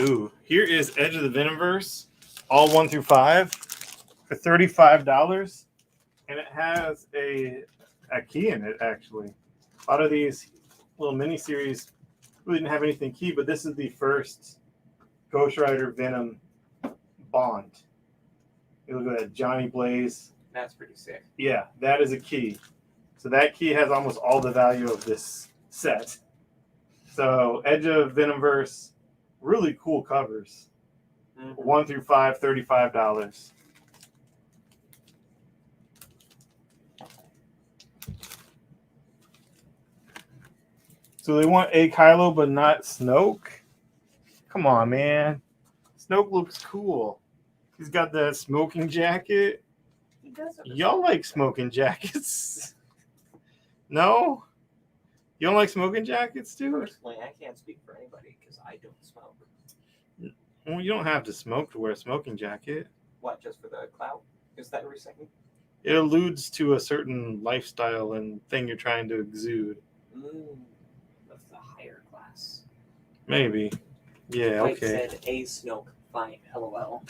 Ooh, here is Edge of the Venomverse, all 1 through 5, for $35, and it has a key in it. Actually, a lot of these little miniseries really didn't have anything key, but this is the first Ghost Rider Venom Bond. You look at that, Johnny Blaze. That's pretty sick. Yeah, that is a key. So that key has almost all the value of this set. So Edge of Venomverse, really cool covers. 1 through 5, $35. So they want a Kylo, but not Snoke? Come on, man. Snoke looks cool. He's got that smoking jacket. He does have a Y'all like smoking jackets? No? You don't like smoking jackets, dude? Personally, I can't speak for anybody because I don't smoke. Well, you don't have to smoke to wear a smoking jacket. What, just for the clout? Is that what you're saying? It alludes to a certain lifestyle and thing you're trying to exude. Of the higher class. Maybe. Yeah, Mike okay. said a Snoke. Fine, LOL.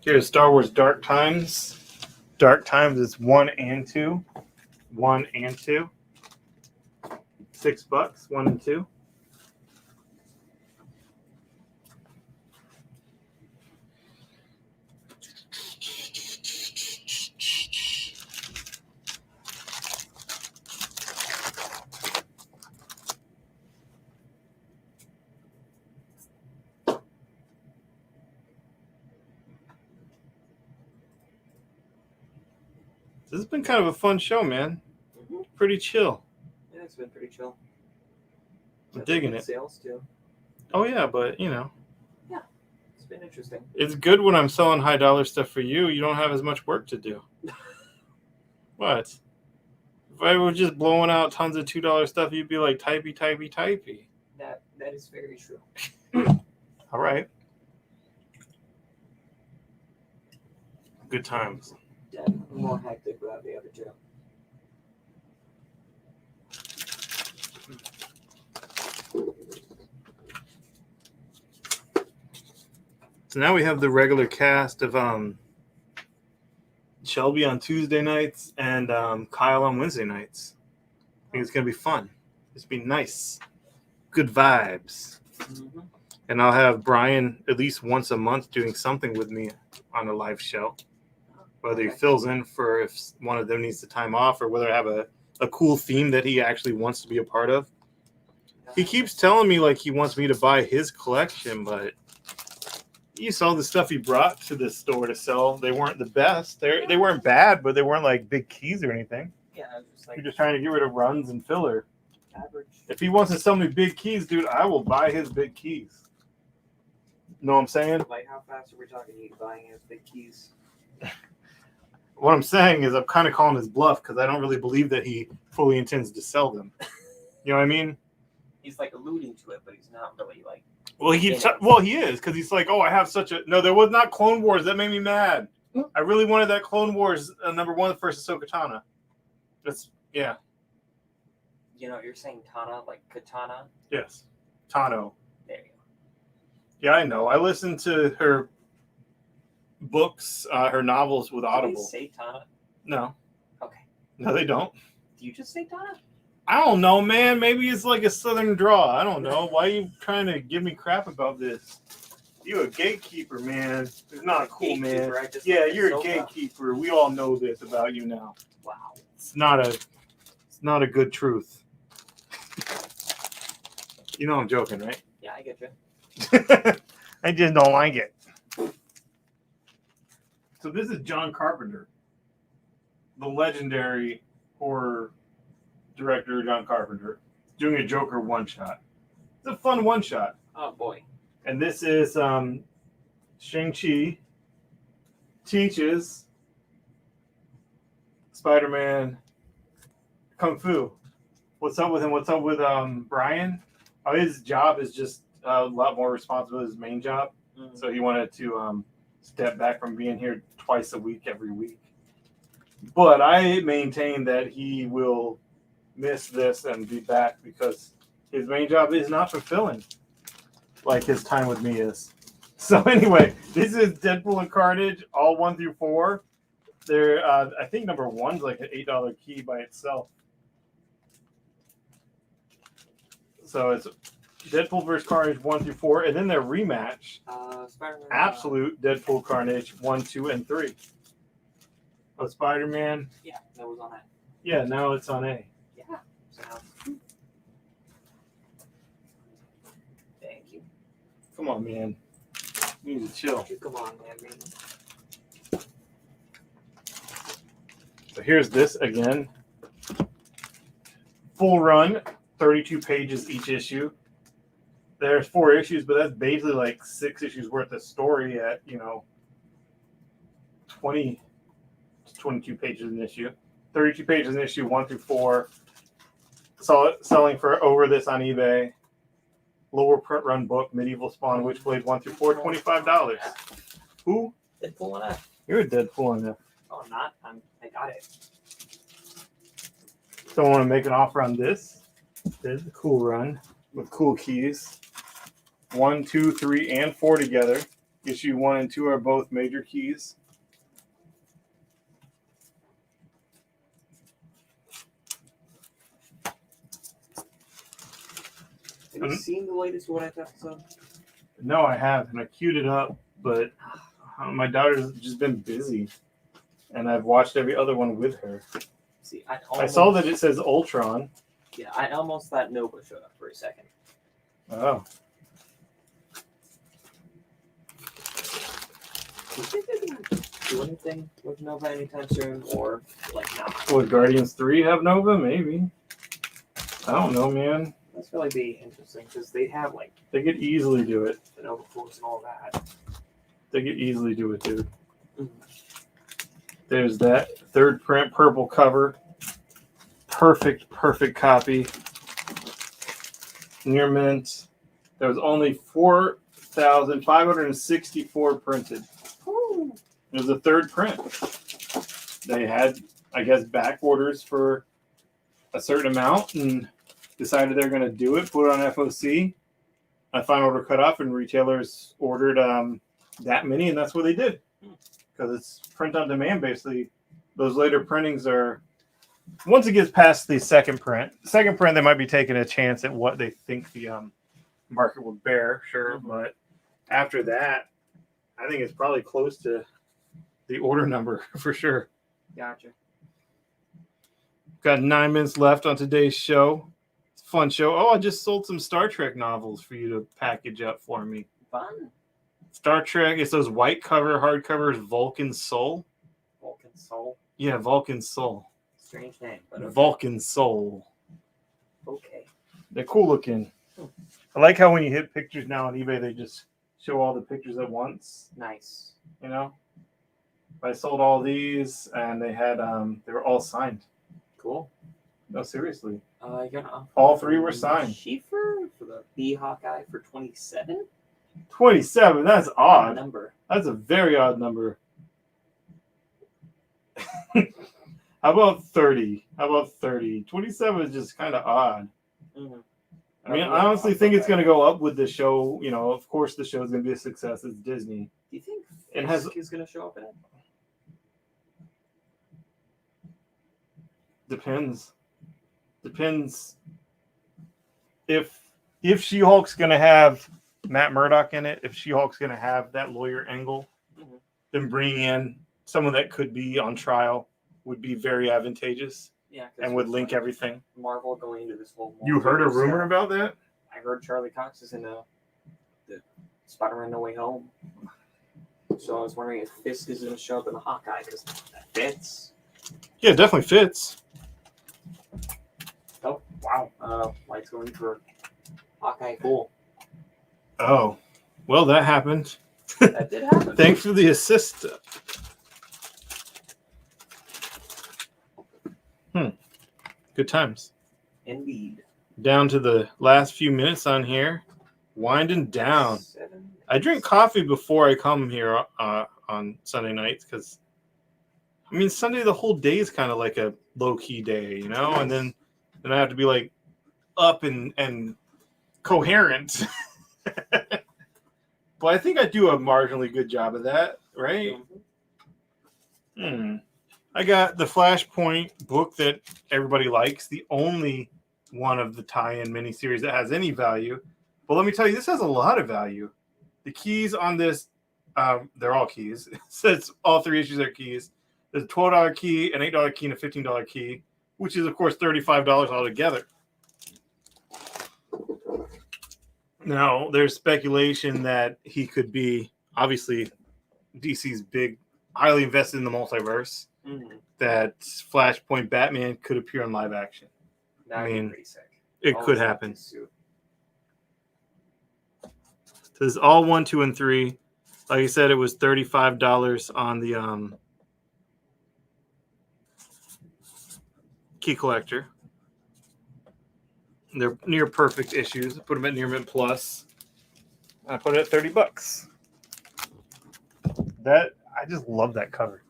Here's Star Wars Dark Times. Dark Times is 1 and 2. 1 and 2. $6, 1 and 2. This has been kind of a fun show, man. Pretty chill. Yeah, it's been pretty chill. I'm Got digging some it. Sales too. Oh, yeah, but, you know, It's been interesting. it's good when I'm selling high dollar stuff for you. You don't have as much work to do. What? If I were just blowing out tons of $2 stuff, you'd be like, typey, typey, typey. That is very true. All right. Good times. Definitely more hectic without the other two. So now we have the regular cast of Shelby on Tuesday nights and Kyle on Wednesday nights. I think it's gonna be fun. It's be nice, good vibes, and I'll have Brian at least once a month doing something with me on a live show. Whether he fills in for if one of them needs the time off, or whether I have a cool theme that he actually wants to be a part of. He keeps telling me like he wants me to buy his collection, but you saw the stuff he brought to the store to sell. They weren't the best. They weren't bad, but they weren't like big keys or anything. Yeah, I was just like You're just trying to get rid of runs and filler. average. If he wants to sell me big keys, dude, I will buy his big keys. Know what I'm saying? Like, how fast are we talking? You buying his big keys? What I'm saying is I'm kind of calling his bluff because I don't really believe that he fully intends to sell them. You know what I mean? He's like alluding to it, but he's not really like. Well, he is because he's like, oh, I have such a no. There was not Clone Wars. That made me mad. I really wanted that Clone Wars #1 versus Ahsoka Tano. That's yeah. You know, you're saying Tana, like Katana. Yes, Tano. There you go. Yeah, I know. I listened to her books, her novels with Did Audible. they say Tana? No, Okay. no, they don't. Do you just say Tana? I don't know, man. Maybe it's like a southern draw. I don't know. Why are you trying to give me crap about this? You a gatekeeper, man. It's not cool, man. Gatekeeper, I just Yeah, like you're a Ahsoka. gatekeeper. We all know this about you now. Wow. It's not a good truth. You know I'm joking, right? Yeah, I get you. I just don't like it. So this is John Carpenter. the legendary horror director John Carpenter doing a Joker one-shot. It's a fun one-shot. Oh boy. And this is Shang-Chi teaches Spider-Man Kung Fu. What's up with him? What's up with Brian? Oh, his job is just a lot more responsible than his main job. Mhm. So he wanted to step back from being here twice a week, every week. But I maintain that he will miss this and be back because his main job is not fulfilling like his time with me is. So anyway, this is Deadpool and Carnage, all 1 through 4. They're, I think number 1's like an $8 key by itself. So it's Deadpool vs. Carnage 1 through 4, and then their rematch, Spider-Man. Absolute Deadpool Carnage 1, 2, and 3. Oh, Spider-Man. Yeah, that was on that. Yeah, now it's on A. Yeah. So thank you. Come on, man. You need to chill. Come on, man. So here's this again. Full run, 32 pages each issue. There's 4 issues, but that's basically like 6 issues worth of story at, 20 to 22 pages an issue. 32 pages an issue, 1 through 4. Selling for over this on eBay. Lower print run book, Medieval Spawn, Witchblade 1 through 4, $25. Who? Deadpool and F. You're a Deadpool in there. Oh, I'm not. I got it. Don't want to make an offer on this. This is a cool run with cool keys. 1, 2, 3, and 4 together. Issue 1 and 2 are both major keys. Have you seen the latest What If episode? No, I haven't. I queued it up, but my daughter's just been busy, and I've watched every other one with her. See, I saw that it says Ultron. Yeah, I almost thought Nova showed up for a second. Oh, Do you think they're gonna do anything with Nova anytime soon, or like not? would Guardians 3 have Nova? Maybe. I don't know, man. That's really be interesting because they have like They could easily do it. the Nova Force and all that. They could easily do it, dude. Mhm. There's that third print purple cover. Perfect copy. Near mint. There was only 4,564 printed. It was a third print. They had, I guess, back orders for a certain amount and decided they're going to do it, put it on FOC. A final order cut off, and retailers ordered that many, and that's what they did. Because it's print on demand, basically. Those later printings are, once it gets past the second print, they might be taking a chance at what they think the market would bear, sure. But after that, I think it's probably close to the order number for sure. Gotcha. Got 9 minutes left on today's show. It's a fun show. Oh, I just sold some Star Trek novels for you to package up for me. Fun. Star Trek, it's those white cover hardcovers, Vulcan Soul. Vulcan Soul. Yeah, Vulcan Soul. Strange name, but okay. Vulcan Soul. Okay. They're cool looking. I like how when you hit pictures now on eBay, they just show all the pictures at once. Nice. You know? I sold all these, and they had they were all signed. Cool. No, seriously. You're gonna offer All 3 were signed. Schieffer for the B Hawkeye for 27. 27. That's odd. Number. That's a very odd number. How about 30? 27 is just kind of odd. Mm-hmm. I mean, I honestly think it's going to go up with the show. You know, of course, the show is going to be a success. It's Disney. Do you think It has- Fisk is going to show up in it? Depends if She-Hulk's going to have Matt Murdock in it, if She-Hulk's going to have that lawyer angle, then bringing in someone that could be on trial would be very advantageous. Yeah. 'Cause And would it's link like everything. Marvel going into this whole. You heard a multiverse rumor stuff. about that? I heard Charlie Cox is in the Spider-Man No Way Home. So I was wondering if Fisk is going to show up in the Hawkeye because that fits. Yeah, it definitely fits. Oh, wow. Light's going for Hawkeye full. Oh, well, that happened. That did happen. Thanks for the assist. Good times. Indeed. Down to the last few minutes on here. Winding down. 7 I drink coffee before I come here on Sunday nights because, I mean, Sunday the whole day is kind of like a low-key day, you know? And then I have to be like up and coherent. But I think I do a marginally good job of that, right? I got the Flashpoint book that everybody likes, the only one of the tie-in miniseries that has any value. But let me tell you, this has a lot of value. The keys on this, they're all keys. It says all 3 issues are keys. There's a $12 key, an $8 key, and a $15 key, which is, of course, $35 altogether. Now, there's speculation that he could be, obviously, DC's big, highly invested in the multiverse, that Flashpoint Batman could appear in live action. That'd mean, be pretty sick. It Always could liked happen. his suit. So this is all 1, 2, and 3. Like I said, it was $35 on the Key Collector. They're near perfect issues. I put them at Near Mint Plus. I put it at $30. That I just love that cover.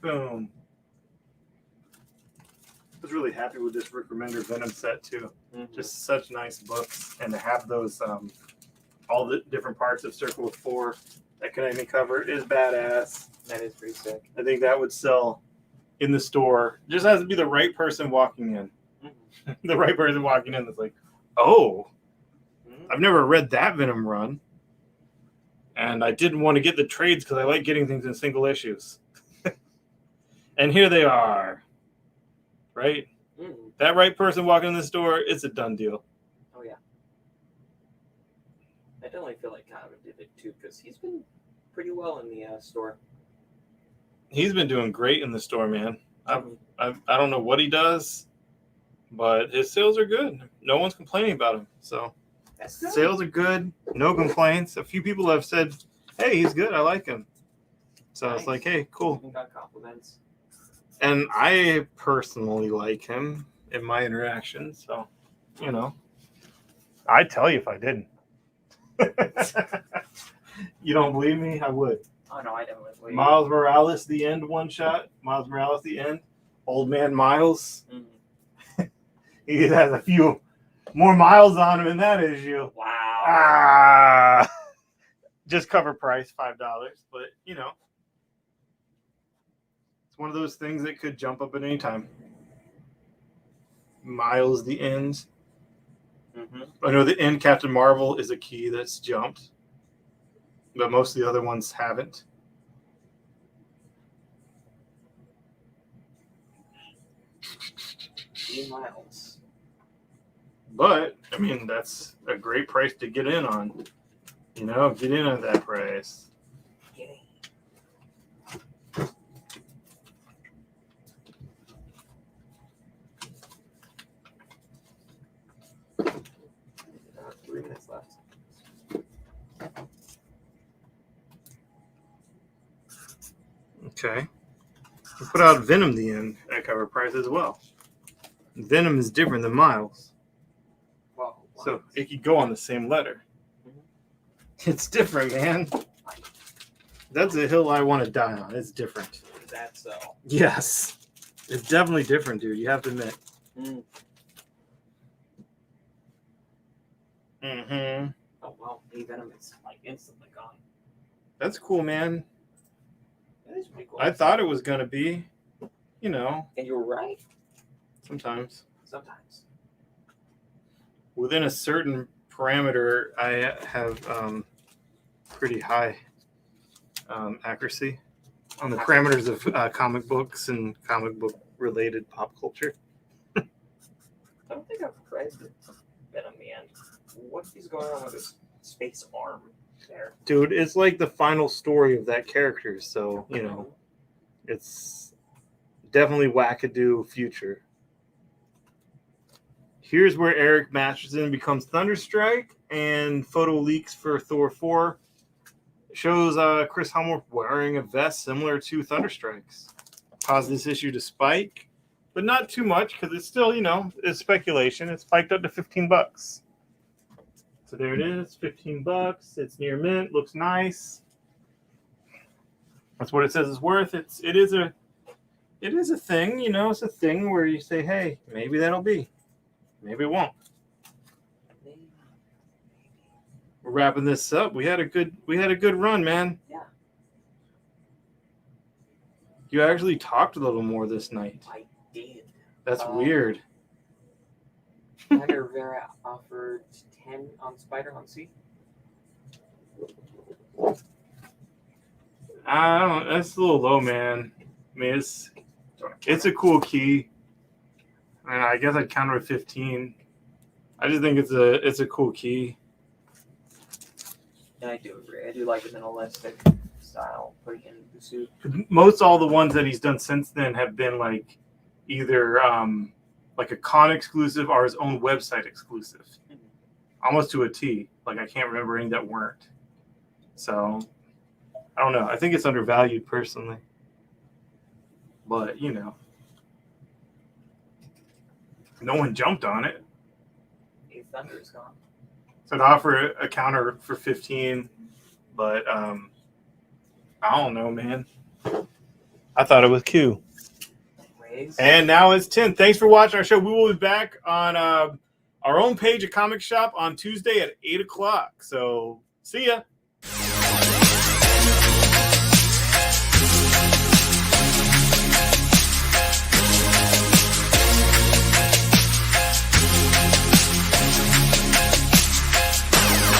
Boom. I was really happy with this Rick Remender Venom set too. Just such nice books, and to have those all the different parts of Circle of 4 that connecting cover is badass. That is pretty sick. I think that would sell in the store. Just has to be the right person walking in. The right person walking in that's like, oh, I've never read that Venom run, and I didn't want to get the trades because I like getting things in single issues. And here they are. Right? That right person walking in the store, it's a done deal. Oh, yeah. I definitely feel like Kevin did it too, because he's been pretty well in the store. He's been doing great in the store, man. I don't know what he does, but his sales are good. No one's complaining about him. So That's good. sales are good. No complaints. A few people have said, hey, he's good. I like him. So Nice. it's like, hey, cool. Even got compliments. And I personally like him in my interactions. So, you know, I'd tell you if I didn't. You don't believe me? I would. Oh, no, I definitely believe Miles Morales, the end one shot. Miles Morales, the end. Old man Miles. He has a few more miles on him in that issue. Wow. Just cover price, $5. But, you know, it's one of those things that could jump up at any time. Miles, the end. I know the end Captain Marvel is a key that's jumped, but most of the other ones haven't. Miles. But, I mean, that's a great price to get in on. You know, get in at that price. About 3 minutes left. Okay. We put out Venom the end at cover price as well. Venom is different than Miles. Wow. So it could go on the same letter. It's different, man. That's a hill I want to die on. It's different. That's so. Yes. It's definitely different, dude. You have to admit. Mm-hmm. Oh, wow. Venom is like instantly gone. That's cool, man. That is pretty cool. I thought it was going to be, you know, And you were right. sometimes. Sometimes. Within a certain parameter, I have pretty high accuracy on the parameters of comic books and comic book related pop culture. I don't think I've read Venom the end. What is going on with his space arm? there. Dude, it's like the final story of that character, so you know, it's definitely wackadoo future. Here's where Eric Masterson becomes Thunderstrike, and photo leaks for Thor 4 shows Chris Hemsworth wearing a vest similar to Thunderstrike's. Caused this issue to spike, but not too much because it's still, you know, it's speculation. It's spiked up to $15. So there it is, $15. It's near mint, looks nice. That's what it says it's worth. It is a thing, you know. It's a thing where you say, hey, maybe that'll be. Maybe it won't. We're wrapping this up. We had a good run, man. Yeah. You actually talked a little more this night. I did. That's weird. Tiger Rivera offered 10 on Spider on C. I don't know. That's a little low, man. I mean, it's a cool key. And I guess I'd counter with 15. I just think it's a cool key. And I do agree. I do like the minimalistic style putting in the suit. Most all the ones that he's done since then have been like either like a con exclusive or his own website exclusive. Almost to a T. Like I can't remember any that weren't. So I don't know. I think it's undervalued personally. But, you know. No one jumped on it. Thunder is gone. So I'd offer a counter for 15, but I don't know, man. I thought it was Q. Anyways, And now it's 10. Thanks for watching our show. We will be back on our own page at Comic Shop on Tuesday at 8 o'clock. So see ya.